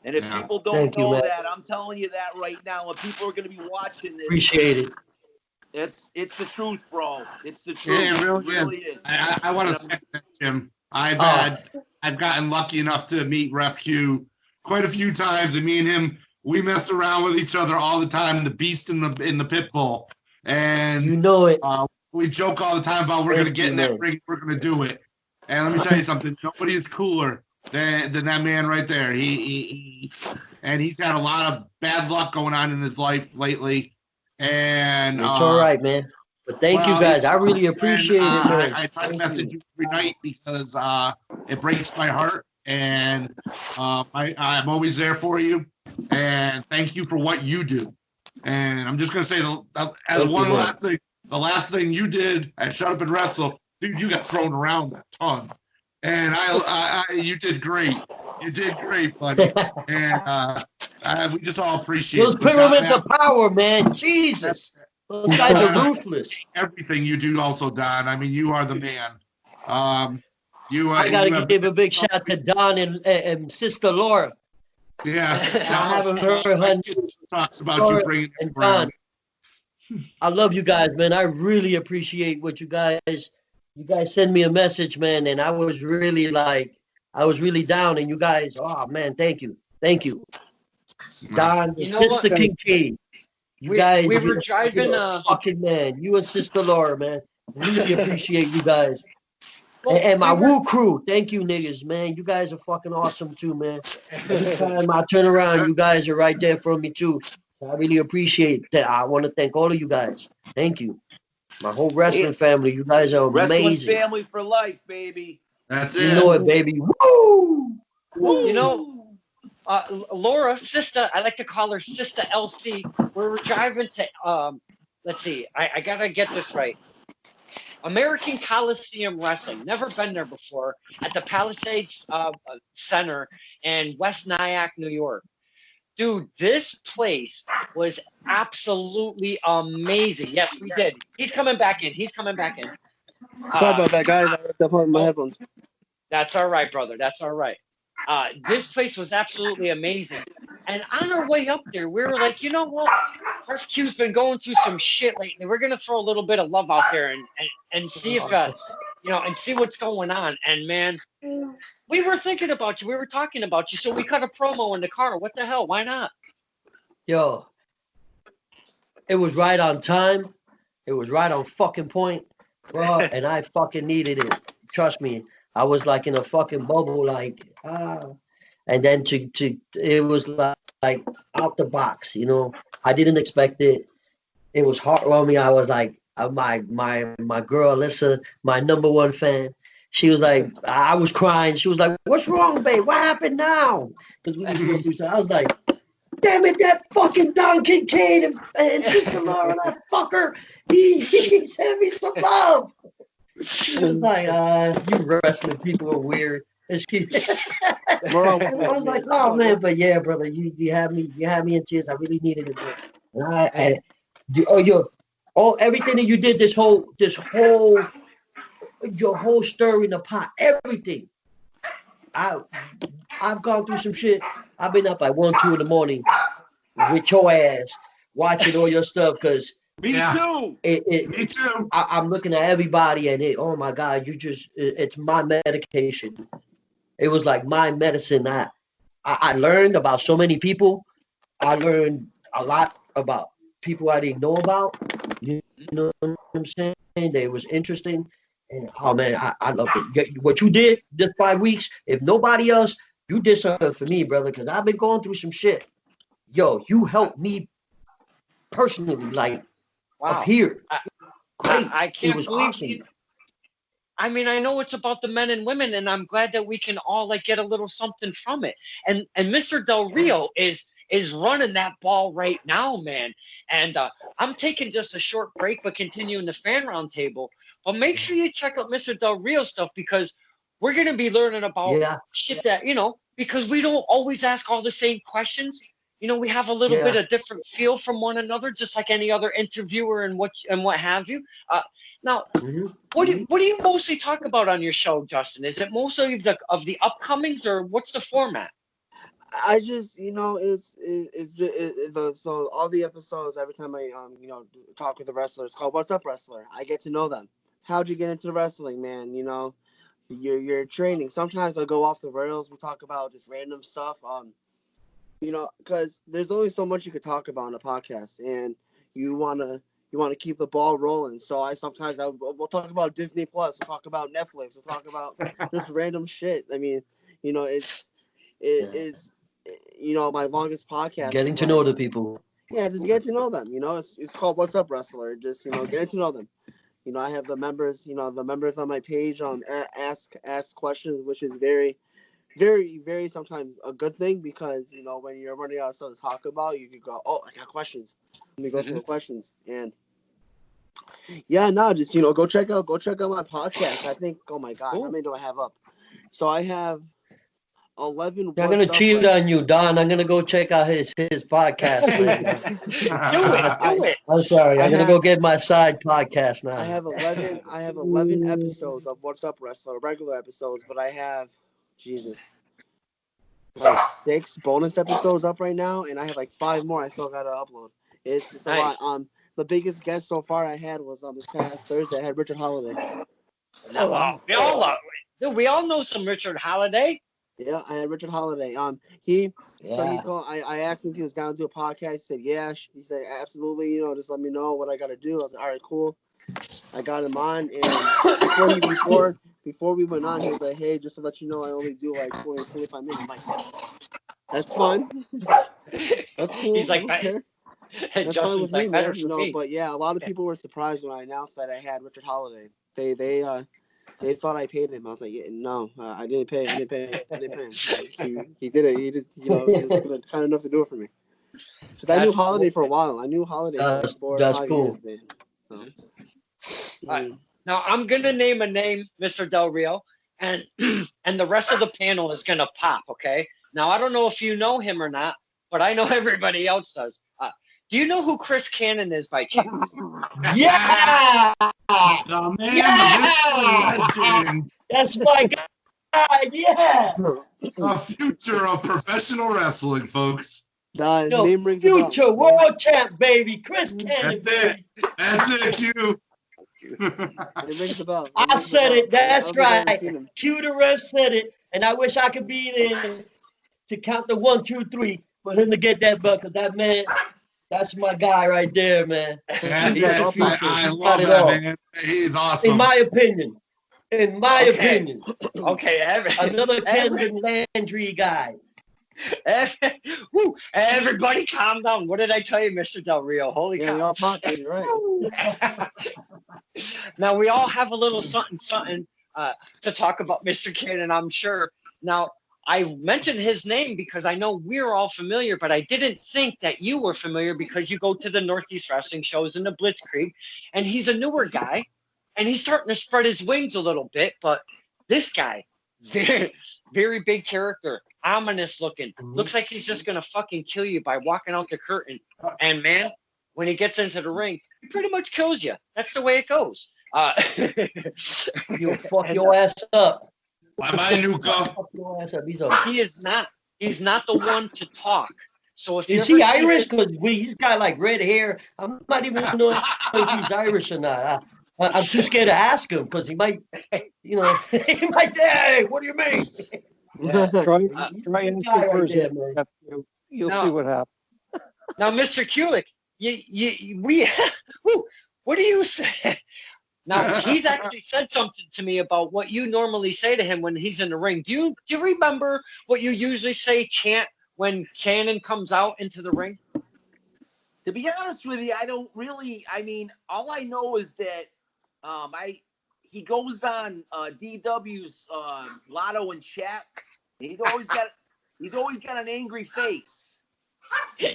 And if people don't know that, I'm telling you that right now. And people are going to be watching this. Appreciate it. It's the truth, bro. It's the truth. Yeah, it really is. I want to second that, Jim. I've gotten lucky enough to meet Ref Q quite a few times, and me and him, we mess around with each other all the time. The Beast in the Pitbull, and you know it. We joke all the time about we're gonna get in that ring, we're gonna do it. And let me tell you something: nobody is cooler than that man right there. He's had a lot of bad luck going on in his life lately, and it's all right, man. But thank you guys. I really appreciate it, man. I try to message you every night because it breaks my heart, and I'm always there for you. And thank you for what you do. And I'm just gonna say the last thing you did at Shut Up and Wrestle, dude, you got thrown around a ton. And you did great. You did great, buddy. And we just all appreciate those pyramids of power, man. Jesus. Those guys are ruthless. Everything you do also, Don. I mean, you are the man. I gotta give a big shout to Don and Sister Laura. Yeah. I haven't heard her talks about you bringing it around. I love you guys, man. I really appreciate what you guys send me a message, man, and I was really down, and you guys, oh man, thank you. Don, Mr. Kincaid. You guys, we were driving fucking man. You and Sister Laura, man. Really appreciate you guys. And my Woo crew, thank you, niggas, man. You guys are fucking awesome too, man. Every time I turn around, you guys are right there for me too. So I really appreciate that. I want to thank all of you guys. Thank you. My whole wrestling family, you guys are amazing. Wrestling family for life, baby. That's it. You know it, baby. Woo! Woo! You know, Laura, sister, I like to call her Sister LC. We're driving to, let's see, I gotta get this right. American Coliseum Wrestling. Never been there before. At the Palisades Center in West Nyack, New York. Dude, this place was absolutely amazing. Yes, we did. He's coming back in. Sorry about that, guys. I ripped up my headphones. That's all right, brother. That's all right. This place was absolutely amazing. And on our way up there, we were like, you know what? RFQ's been going through some shit lately. We're going to throw a little bit of love out there and see if and see what's going on. And man, we were thinking about you. We were talking about you. So we cut a promo in the car. What the hell? Why not? Yo, it was right on time. It was right on fucking point, bro. And I fucking needed it. Trust me. I was like in a fucking bubble, like and then it was like out the box, I didn't expect it. It was heartwarming. I was like, my girl Alyssa, my number one fan. She was like, I was crying. She was like, "What's wrong, babe? What happened now?" Because we were going through something. I was like, "Damn it, that fucking Don Kincaid and Sister Laura, that fucker, he sent me some love." She was like, "You wrestling people are weird." And she, I was like, "Oh man, but yeah, brother, you had me in tears. I really needed it, bro." Everything that you did, your whole stir in the pot, everything. I've gone through some shit. I've been up like 1, 2 in the morning with your ass watching all your stuff because Me too. Me too. I'm looking at everybody and oh my God, it's my medication. It was like my medicine. I learned about so many people. I learned a lot about people I didn't know about. You know what I'm saying? It was interesting. And oh man, I love it. What you did this 5 weeks, if nobody else, you did something for me, brother, because I've been going through some shit. Yo, you helped me personally, like Wow. up here. Great. I can't it was believe awesome. you. I mean, I know it's about the men and women, and I'm glad that we can all like get a little something from it. And Mr. Del Rio is running that ball right now, man. And I'm taking just a short break, but continuing the fan roundtable. But make sure you check out Mr. Del Rio stuff because we're gonna be learning about shit that because we don't always ask all the same questions. We have a little bit of different feel from one another, just like any other interviewer and what have you. Now, what do you mostly talk about on your show, Justin? Is it mostly of the upcomings, or what's the format? I just, it's just so all the episodes. Every time I talk with the wrestler, it's called "What's Up, Wrestler." I get to know them. How'd you get into the wrestling, man? Your training. Sometimes I go off the rails. We talk about just random stuff. Because there's only so much you could talk about on a podcast, and you wanna keep the ball rolling. So we'll talk about Disney Plus, we'll talk about Netflix, we'll talk about just random shit. I mean, it is my longest podcast. Getting to know the people. Yeah, just get to know them. It's called "What's Up, Wrestler." Just getting to know them. I have the members on my page ask questions, which is very, very, very sometimes a good thing because when you're running out of stuff to talk about, you can go, "Oh, I got questions." Let me go through the questions and just go check out my podcast. I think, oh my God, how many do I have up? So I have 11. I'm gonna cheat on you, Don. I'm gonna go check out his podcast. Do it. I'm sorry. I'm gonna go get my side podcast now. I have 11 episodes of What's Up, Wrestler, regular episodes, but I have like 6 bonus episodes up right now, and I have like 5 more I still gotta upload. It's a lot. The biggest guest so far I had was this past Thursday. I had Richard Holiday. We all know some Richard Holiday. Yeah, I had Richard Holiday. So he told I asked him if he was down to do a podcast. He said, yeah. He said, absolutely. Just let me know what I got to do. I was like, all right, cool. I got him on, and before we went on, he was like, hey, just to let you know, I only do like 20, 25 minutes. I'm like, that's fine. That's cool. He's like, I don't care. That's fine with me, man. But yeah, a lot of people were surprised when I announced that I had Richard Holiday. They thought I paid him. I was like, yeah, no, I didn't pay. I didn't pay him. He did it. He just, he was kind enough to do it for me. Because I knew Holiday for a while. I knew Holiday for that's 5 cool. years. Now I'm gonna name a name, Mr. Del Rio, and the rest of the panel is gonna pop. Okay. Now I don't know if you know him or not, but I know everybody else does. Do you know who Chris Cannon is by chance? Yeah! The man, That's my guy, yeah! the future of professional wrestling, folks. Name rings a bell. Future world champ, baby! Chris Cannon, That's it. baby! That's it, Q. It rings a bell. It I rings a said bell. it. That's I don't think I've ever right. seen him. Q the ref said it, and I wish I could be there to count the 1, 2, 3 for him to get that buck. Cause that man, that's my guy right there, man. That's He's the all good. future. I He's love got it that, all. man. He's In awesome. my opinion. In my Okay. opinion. Okay, Another Kendrick Landry guy. everybody calm down. What did I tell you, Mr. Del Rio? Holy Yeah, cow. y'all talking, you're right. Now, we all have a little something to talk about Mr. Kid, and I'm sure. Now, I mentioned his name because I know we're all familiar, but I didn't think that you were familiar because you go to the Northeast Wrestling shows in the Blitzkrieg, and he's a newer guy, and he's starting to spread his wings a little bit, but this guy, very, very big character, ominous looking, looks like he's just going to fucking kill you by walking out the curtain, and man, when he gets into the ring, he pretty much kills you. That's the way it goes. You'll fuck your ass up. Bye-bye, Nuka. Fuck your ass up. He's He's not the one to talk. So if Is you he ever see Irish? his- Because he's got like red hair. I'm not even know if he's Irish or not. I'm too scared to ask him because he might, he might say, "Hey, what do you mean?" Try He's try a and guy right first. there, man. You'll No. see what happens. Now, Mr. Kulik, what do you say? Now, he's actually said something to me about what you normally say to him when he's in the ring. Do you remember what you usually say, chant, when Cannon comes out into the ring? To be honest with you, I don't really. I mean, all I know is that he goes on DW's Lotto and chat. He's always got an angry face,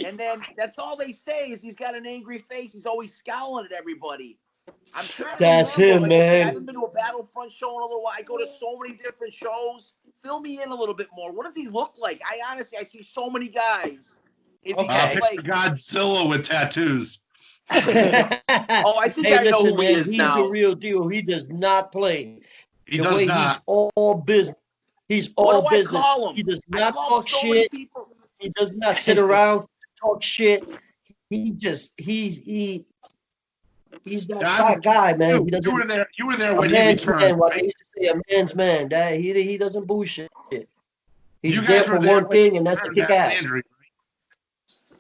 and then that's all they say is he's got an angry face. He's always scowling at everybody. I'm trying to That's remember. him, Like I said, I man. haven't been to a Battlefront show in a little while. I go to so many different shows. Fill me in a little bit more. What does he look like? I see so many guys. Is he Okay. just Picture like? Godzilla with tattoos. Oh, I think Hey, I know listen, who he man. is He's now. the real deal. He does not play. He The does way not. he's all business. He's What all do I business. call him? He does I not call talk so many shit. people. He does not sit around talk shit. He's that John, shy guy, man. He You doesn't. were there. You were there A when he man's man. returned. What I Right? used to say, a man's man. That he doesn't bullshit. He's You there guys for were there one when he thing, and that's to returned kick at ass. Landry.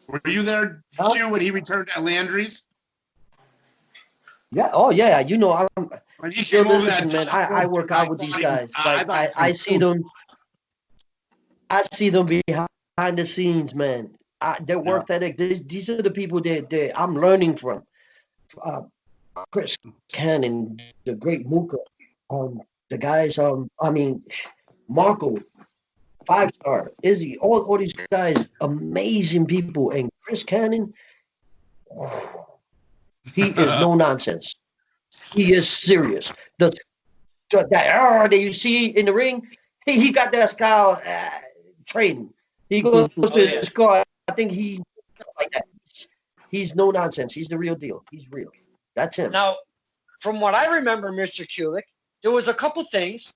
Were you there, Huh? Stu, when he returned at Landry's? Yeah. Oh yeah. You know, I'm. When he Yo, came over listen, that man. I work out with these guys. Like thought I see them. I see them behind the scenes, man. Their work ethic. These are the people that I'm learning from. Chris Cannon, the great Mooka, the guys. I mean, Marco, 5-star, Izzy, all these guys, amazing people, and Chris Cannon, he is no nonsense. He is serious. That that you see in the ring, he got that style training. He goes to his car. I think he like that. He's no nonsense. He's the real deal. He's real. That's him. Now, from what I remember, Mr. Kulik, there was a couple things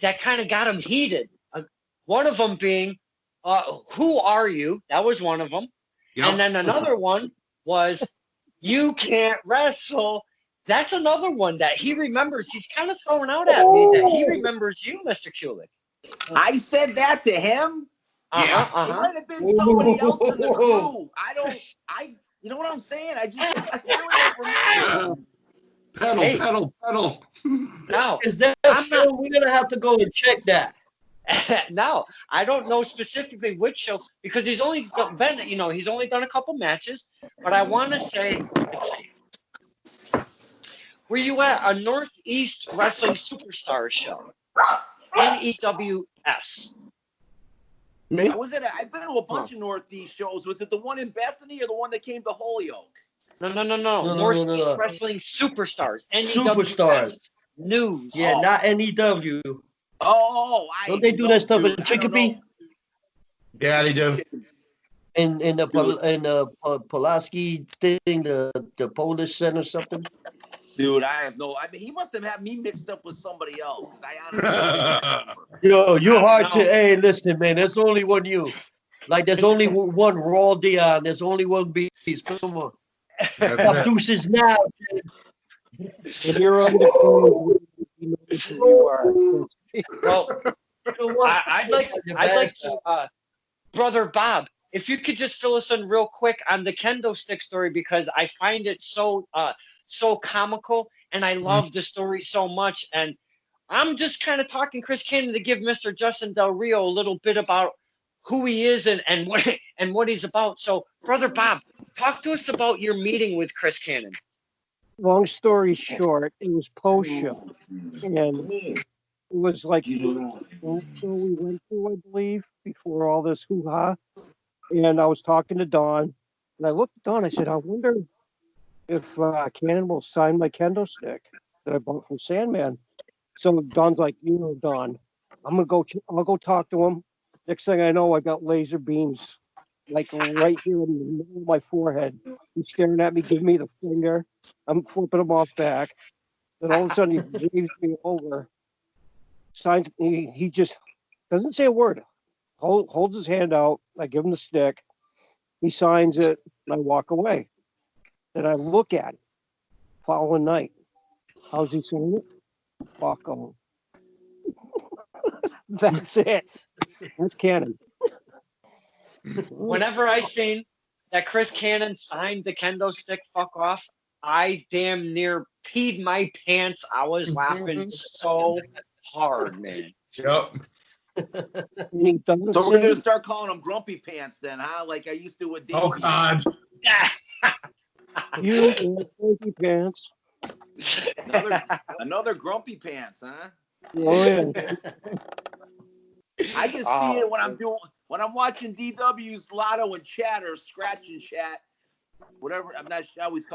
that kind of got him heated. One of them being, "Who are you?" That was one of them. Yep. And then another one was, "You can't wrestle." That's another one that he remembers. He's kind of throwing out at me that he remembers you, Mr. Kulik. I said that to him. Uh-huh, It uh-huh. might have been somebody else in the crew. You know what I'm saying? I really don't remember. Pedal. Now, Is that show? We're gonna have to go and check that. now, I don't know specifically which show because he's only been, he's only done a couple matches. But I want to say, let's see, were you at a Northeast Wrestling Superstars show? NEWS. Me? I've been to a bunch of Northeast shows. Was it the one in Bethany or the one that came to Holyoke? No. No. Northeast Wrestling Superstars. NEWS. Superstars. News. Yeah, not NEW. Oh, Don't they do that stuff in Chicopee? Yeah, they do. In the Pulaski thing, the Polish Center or something. Dude, I have no. I mean, he must have had me mixed up with somebody else because I honestly don't remember. Yo, you're hard to. No. Hey, listen, man. There's only one you. Like there's only one Raw Dion. There's only one Beast. Come on. That's Stop it. deuces now. When you're on the phone, you know who you are. Well, You know what? I'd like Your I'd like best, to Brother Bob, if you could just fill us in real quick on the kendo stick story, because I find it so comical and I love the story so much. And I'm just kind of talking Chris Cannon to give Mr. Justin Del Rio a little bit about who he is and what and what he's about. So, Brother Bob, talk to us about your meeting with Chris Cannon. Long story short, it was post show, and it was like the show we went to, I believe, before all this hoo ha. And I was talking to Don, and I looked at Don. I said, "I wonder if Cannon will sign my kendo stick that I bought from Sandman." So Don's like, "You know, Don, I'm gonna go. I'll go talk to him." Next thing I know, I got laser beams like right here in the middle of my forehead. He's staring at me, giving me the finger. I'm flipping him off back. Then all of a sudden, he waves me over, signs me. He just doesn't say a word. Holds his hand out. I give him the stick. He signs it, and I walk away. Then I look at it. Following night, how's he saying it? Fuck on. That's it. That's canon. Whenever I seen that Chris Cannon signed the kendo stick fuck off, I damn near peed my pants. I was laughing so hard, man. Yep. He doesn't So we're say- gonna start calling him Grumpy Pants then, huh? Like I used to with Davey. Oh God. You in funky pants. Another Grumpy Pants, huh? Oh yeah. I can see it when I'm watching DW's Lotto and Chat or Scratch and Chat, whatever. I always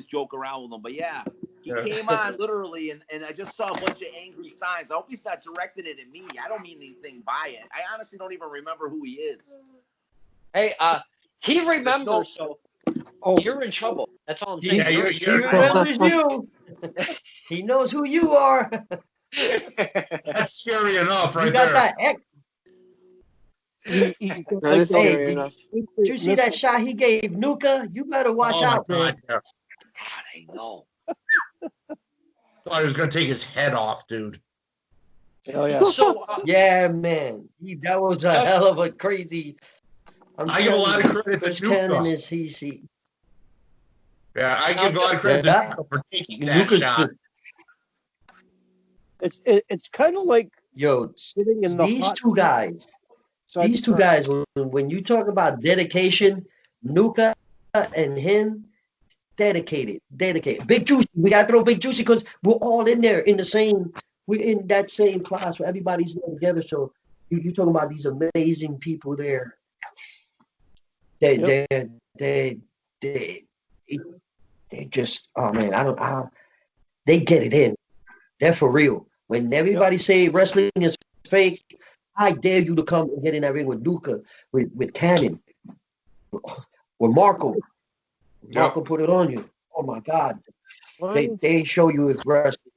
joke around with him, but yeah, he came on literally, and I just saw a bunch of angry signs. I hope he's not directing it at me. I don't mean anything by it. I honestly don't even remember who he is. Hey, he remembers, so you're in trouble. That's all I'm saying. He remembers you. He knows who you are. That's scary enough, right You got there. that X. That That is Hey, scary enough. did you see that shot he gave Nuka? You better watch Oh my out, man. God, yeah. God, I know. Thought he was gonna take his head off, dude. Oh yeah. So, Yeah, man. That was a hell of a crazy. I give a lot of credit Chris to Nuka. Cannon is he. Yeah, I give a lot of credit Yeah. to Nuka for taking that Nuka's shot. It's kind of like Yo, sitting in the these hot two guys. side These two guys, when you talk about dedication, Nuka and him, dedicated. Big Juicy, we gotta throw Big Juicy because we're all in there we're in that same class where everybody's there together. So you talking about these amazing people there. They just, oh man, they get it in. They're for real. When everybody say wrestling is fake, I dare you to come and get in that ring with Nuka, with Cannon, with Marco. Marco put it on you. Oh my God. They show you if wrestling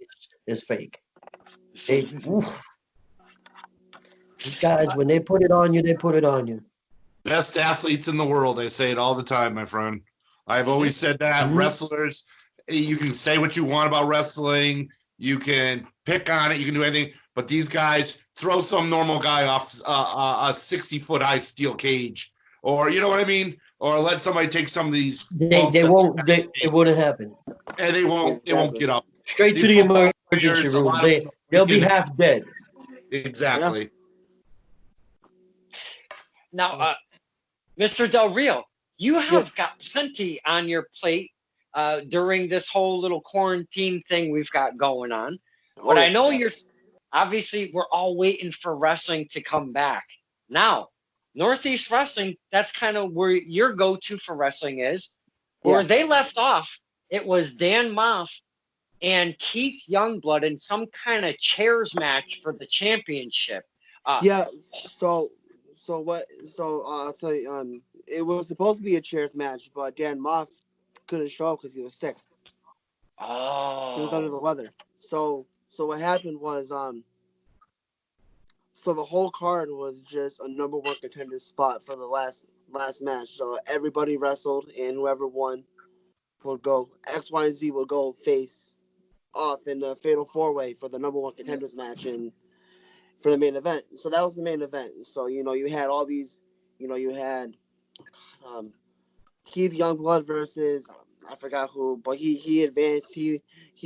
is fake. These guys, when they put it on you, they put it on you. Best athletes in the world. I say it all the time, my friend. I've always said that. Wrestlers, you can say what you want about wrestling. You can pick on it. You can do anything. But these guys, throw some normal guy off a 60-foot high steel cage. Or, you know what I mean? Or let somebody take some of these. It wouldn't happen. And they won't get up. Straight to the emergency room. They'll be half dead. Exactly. now, Mr. Del Rio, you have got plenty on your plate during this whole little quarantine thing we've got going on. But I know obviously we're all waiting for wrestling to come back. Now, Northeast Wrestling, that's kind of where your go-to for wrestling is. Where they left off, it was Dan Moff and Keith Youngblood in some kind of chairs match for the championship. So I'll tell you, it was supposed to be a chairs match, but Dan Moff couldn't show up because he was sick. Oh. He was under the weather. So what happened was, so the whole card was just a number one contender spot for the last match. So everybody wrestled, and whoever won would go. X, Y, and Z would go face off in the Fatal 4-Way for the number one contenders match and for the main event. So that was the main event. So, you had all these, you had Keith Youngblood versus I forgot who, but he advanced. He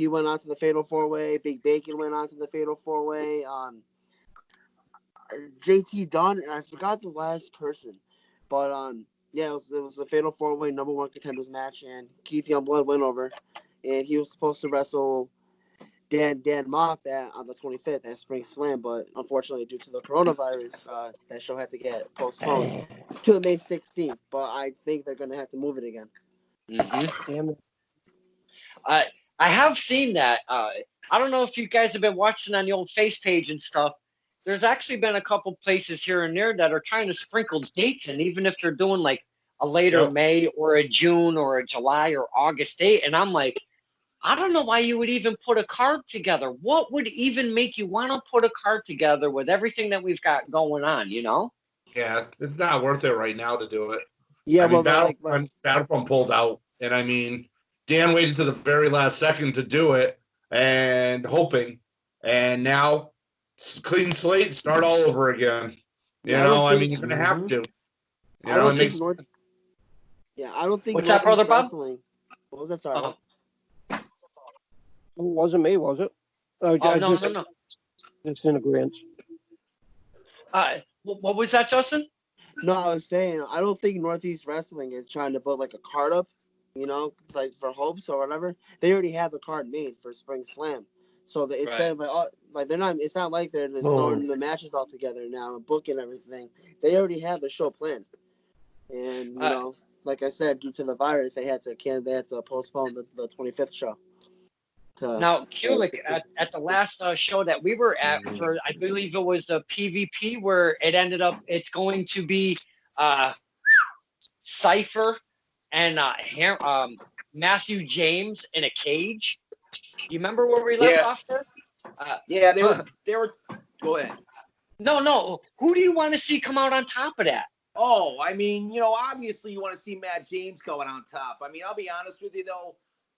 went on to the Fatal 4-Way. Big Bacon went on to the Fatal 4-Way. JT Dunn, and I forgot the last person, but yeah, it was a Fatal 4-Way number one contenders match, and Keith Youngblood went over, and he was supposed to wrestle Dan Moff on the 25th at Spring Slam, but unfortunately due to the coronavirus, that show had to get postponed to May 16th. But I think they're gonna have to move it again. Mm-hmm. Damn it. I have seen that. I don't know if you guys have been watching on the old face page and stuff. There's actually been a couple places here and there that are trying to sprinkle dates, and even if they're doing like a later May or a June or a July or August date, and I'm like, I don't know why you would even put a card together. What would even make you want to put a card together with everything that we've got going on, Yeah, it's not worth it right now to do it. Yeah, I mean, well, Battlefront pulled out, and I mean, Dan waited to the very last second to do it, and hoping, and now clean slate, start all over again. You're gonna have to. I don't think What's that, Brother Bob? Wrestling. What was that? Sorry. Uh-huh. It wasn't me, was it? No. Just in agreement. What was that, Justin? No, I was saying I don't think Northeast Wrestling is trying to put like a card up, like for hopes or whatever. They already have the card made for Spring Slam, so it's said like they're not. It's not like they're just throwing the matches all together now and booking everything. They already have the show planned, and like I said, due to the virus, they had to postpone the 25th show. Now, Kulik, at the last show that we were at for, I believe it was a PvP where it ended up, it's going to be Cypher and Matthew James in a cage. You remember where we left off there? Yeah, they were. Go ahead. No. Who do you want to see come out on top of that? Oh, I mean, obviously you want to see Matt James going on top. I mean, I'll be honest with you though.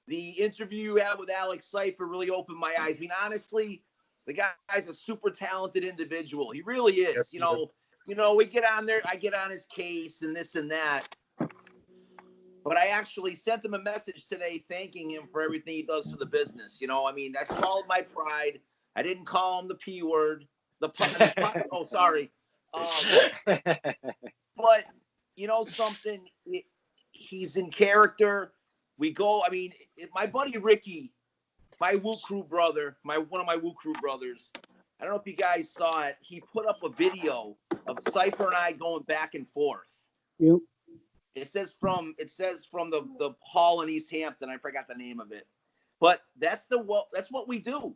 The interview you had with Alex Cypher really opened my eyes. I mean, honestly, the guy's a super talented individual. He really is. Yes, We get on there, I get on his case and this and that. But I actually sent him a message today thanking him for everything he does for the business. I mean, I swallowed my pride. I didn't call him the P word. Oh, sorry. But something, he's in character. We go, I mean, my buddy Ricky, my Woo Crew brother, one of my Woo Crew brothers, I don't know if you guys saw it. He put up a video of Cypher and I going back and forth. Yep. It says from the hall in East Hampton. I forgot the name of it. But that's what we do.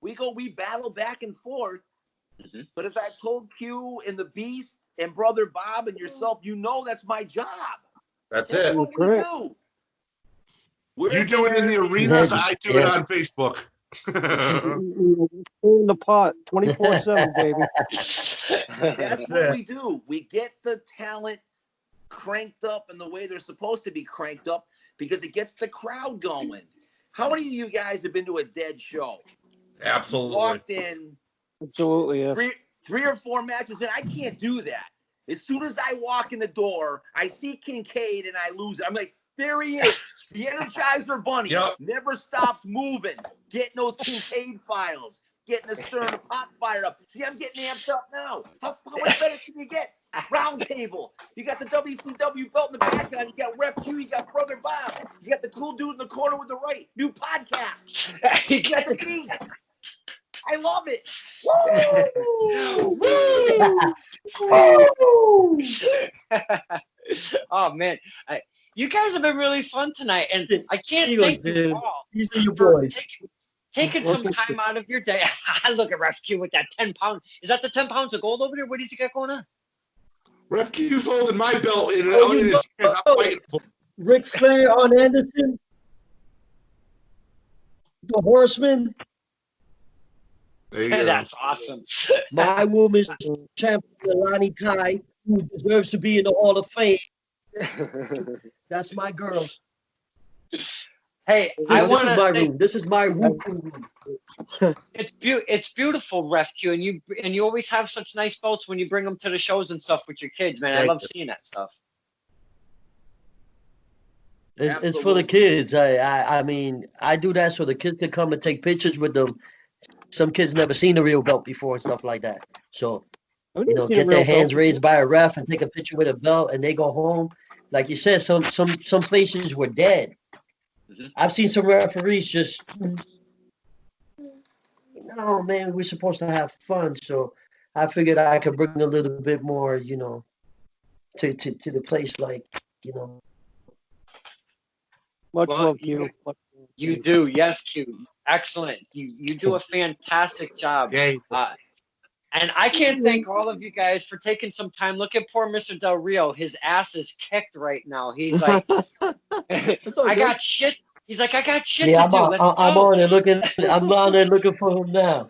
We battle back and forth. Mm-hmm. But as I told Q and the Beast and Brother Bob and yourself, that's my job. That's it. What we do. You do it in the arenas, I do it on Facebook. In the pot 24/7, baby. That's what we do. We get the talent cranked up in the way they're supposed to be cranked up because it gets the crowd going. How many of you guys have been to a dead show? Absolutely. Walked in. Absolutely, yeah. Three or four matches in. I can't do that. As soon as I walk in the door, I see Kincaid and I lose it. I'm like, there he is, the Energizer Bunny. Yep. Never stops moving, getting those Kincaid files, getting the Stern Pop fired up. See, I'm getting amped up now. How much better can you get? Round table. You got the WCW belt in the background. You got Ref Q. You got Brother Bob. You got the cool dude in the corner with the right. New podcast. You got the Beast. I love it. Woo! Oh man, you guys have been really fun tonight, and I can't thank you all. These are your boys. Taking some time out of your day. I look at Ref Q with that 10 pound. Is that the 10 pounds of gold over there? What does he got going on? Ref Q's holding my belt in his hand. I'm fighting for Ric Flair on Anderson. The Horseman. There you go. That's awesome. My woman's champion, Lonnie Kai, who deserves to be in the Hall of Fame. That's my girl. Hey, I I this want is my to. room. This is my room. It's beautiful, Ref Q, and you always have such nice boats when you bring them to the shows and stuff with your kids, man. I Thank love you. seeing that stuff. It's for the kids. I mean, I do that so the kids can come and take pictures with them. Some kids never seen a real belt before and stuff like that. So, I've you never know, seen a get their real belt hands raised by a ref and take a picture with a belt, and they go home. Like you said, some places were dead. Mhm. I've seen some referees just, no, man, we're supposed to have fun. So I figured I could bring a little bit more, you know, to the place, like, you know. Much Well, love, Q. You do, yes, Q. Excellent. You do a fantastic job. Yay. And I can't thank all of you guys for taking some time. Look at poor Mr. Del Rio. His ass is kicked right now. He's like, It's all I good. got shit. He's like, I got shit Yeah, to do. Let's I'm go. on there looking. I'm on there looking for him now.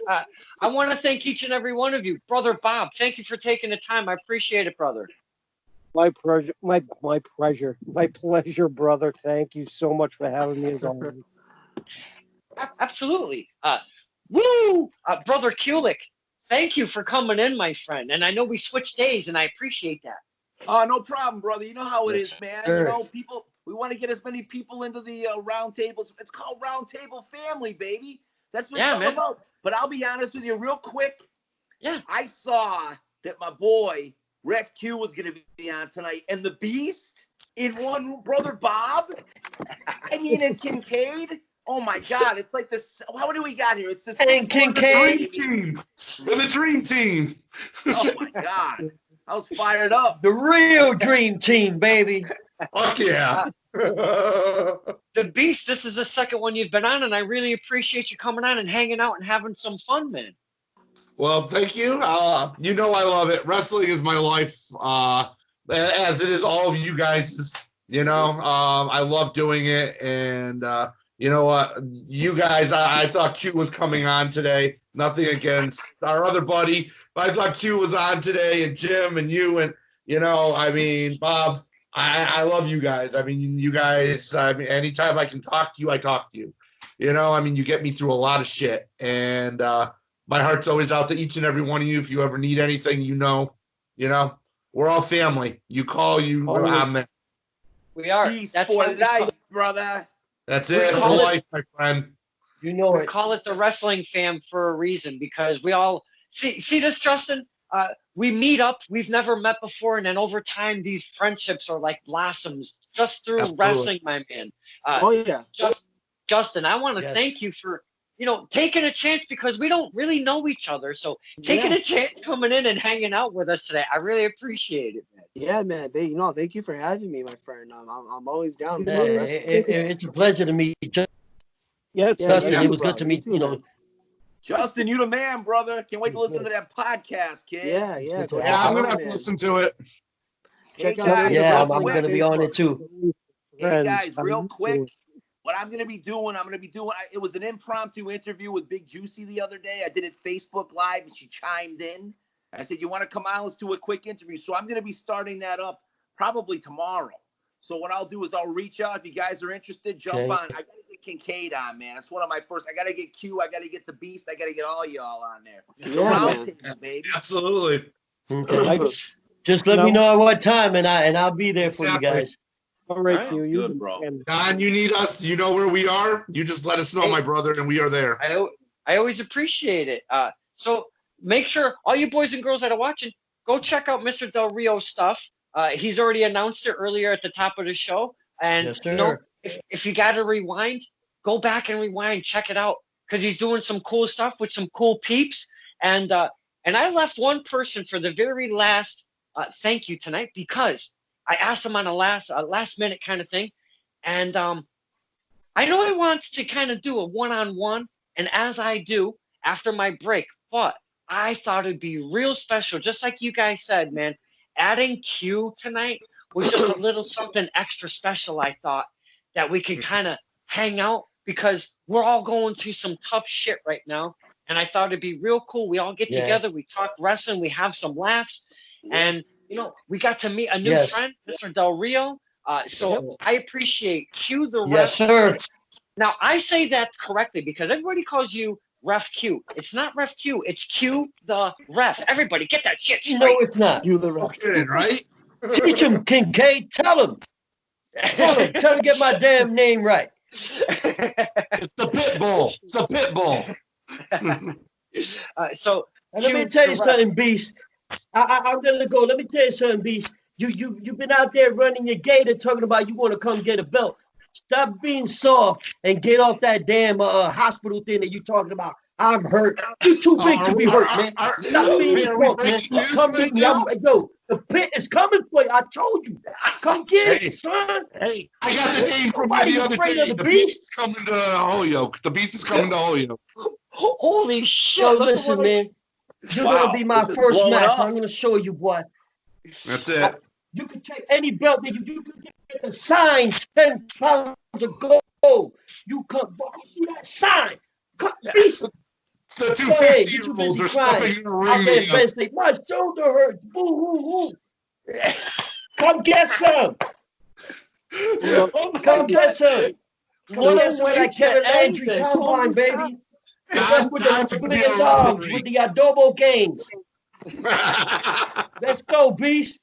I want to thank each and every one of you. Brother Bob, thank you for taking the time. I appreciate it, brother. My pleasure, my pleasure, brother. Thank you so much for having me as always. Absolutely. Woo! Brother Kulik, thank you for coming in, my friend. And I know we switched days, and I appreciate that. No problem, brother. You know how it Yes, is, man. sir. You know, people. We want to get as many people into the round tables. It's called Round Table Family, baby. That's what Yeah, it's all man. about. But I'll be honest with you, real quick. Yeah. I saw that my boy Ref Q was going to be on tonight, and the Beast in one room, brother Bob. I mean, in Kincaid. Oh my God! It's like this. What do we got here? It's this. And Kincaid. Dream team. We're the dream team. Oh my God! I was fired up. The real dream team, baby. Fuck yeah. The Beast, this is the second one you've been on, and I really appreciate you coming on and hanging out and having some fun, man. Well, thank you. You know I love it. Wrestling is my life, as it is all of you guys. You know, I love doing it. And you know what? You guys, I thought Q was coming on today. Nothing against our other buddy, but I thought Q was on today, and Jim and you. And, you know, I mean, Bob, I love you guys. I mean, you guys, I mean, anytime I can talk to you, I talk to you. You know, I mean, you get me through a lot of shit. And, my heart's always out to each and every one of you. If you ever need anything, you know, we're all family. You call, I'm there. We are. Peace That's for what we life, call, brother. That's We it for call it- life, my friend. You know we it. call it the wrestling fam for a reason, because we all see this, Justin. We meet up. We've never met before, and then over time, these friendships are like blossoms just through Absolutely. wrestling, my man. Oh yeah. Justin, I want to Yes. thank you for taking a chance, because we don't really know each other. So taking a chance coming in and hanging out with us today, I really appreciate it, man. Yeah, man. Thank you for having me, my friend. I'm always down. Yeah, it's a pleasure to meet you, Yes, Yeah, Justin. you It too, was good brother. to You meet too, you know. man. Justin, you the man, brother. Can't wait to listen to that podcast, kid. Yeah. Good to Go have Yeah, check I'm it gonna out, have to man. listen to it. Hey, Check out guys, Nerds of Yeah, real I'm Wrestling on quick. gonna be on it Facebook. too. Hey, guys, Friends, real I'm quick. doing- What I'm going to be doing, it was an impromptu interview with Big Juicy the other day. I did it Facebook Live, and she chimed in. I said, you want to come on? Let's do a quick interview. So I'm going to be starting that up probably tomorrow. So what I'll do is I'll reach out. If you guys are interested, jump Okay. on. I got to get Kincaid on, man. That's one of my first. I got to get Q. I got to get the Beast. I got to get all y'all on there. The Yeah, round man. table, baby. Absolutely. Okay. Just let me know at what time, and I'll be there for you Exactly. guys. All right, Sounds Q. good, You bro. and Don, you need us. You know where we are. You just let us know, Hey. my brother, and we are there. I always appreciate it. So make sure all you boys and girls that are watching, go check out Mr. Del Rio's stuff. He's already announced it earlier at the top of the show. And Yes, sir. if you got to rewind, go back and rewind, check it out, because he's doing some cool stuff with some cool peeps. And I left one person for the very last thank you tonight, because I asked him on a last minute kind of thing, and I know he wants to kind of do a one-on-one, and as I do after my break, but I thought it'd be real special, just like you guys said, man. Adding Q tonight was just a little something extra special. I thought that we could kind of hang out, because we're all going through some tough shit right now, and I thought it'd be real cool. We all get Yeah. together, we talk wrestling, we have some laughs, and we got to meet a new Yes. friend, Mr. Del Rio. So I appreciate Q the ref. Yes, sir. Now I say that correctly because everybody calls you Ref Q. It's not Ref Q. It's Q the ref. Everybody get that shit straight. No, it's not. You the ref. Okay, right? Teach him, Kincaid. Tell him. Tell him to get my damn name right. It's the Pitbull. It's a Pitbull. So And let me Q tell the you ref. something, Beast. I'm gonna go. Let me tell you something, Beast. You've been out there running your gate and talking about you want to come get a belt. Stop being soft and get off that damn hospital thing that you're talking about. I'm hurt. You too big to be hurt, man. Stop being a punk, man. Come get me. Yo, the pit is coming for you. I told you. Come get it, son. Hey, I got the name from Nobody you the other afraid day. of the The beast? beast is coming to Holyoke. The beast is coming to Holyoke. Holy shit! Yo, look at listen, what I- man. You're Wow, gonna be my this is first blowing match. up. I'm gonna show you what. That's it. You can take any belt that you can get a sign 10 pounds of gold. You come, see that sign? Come, beast. It's the two Go ahead, 50 you too year olds busy are crying. stepping in the Out ring. there in Penn State. My shoulder hurts. Boo hoo hoo. Come get some. Come get some. Come What get a some of way that to Kevin end Landry this. combine, Holy baby. The God, rest with God's the gonna be a biggest wrestling arms ring. with the adobo games. Let's go, Beast.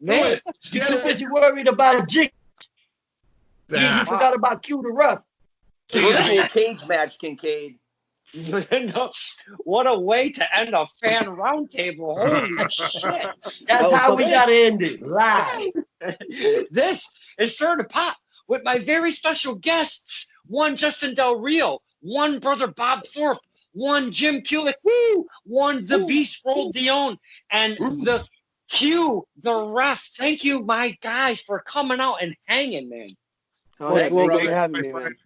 Man, You too busy worried about Jig. You Yeah. forgot about Q the Rough. Virtual cage match, Kincaid. no, what a way to end a fan roundtable. Holy shit. That's was how we something. gotta end it. Live. This is Stir to Pop with my very special guests. One Justin Del Rio, one brother Bob Thorpe, one Jim Kulik, woo, one the Beast Roll Dion, and the Q, the ref. Thank you, my guys, for coming out and hanging, man. Oh, yeah, Thanks, thank you brother. for having me, man.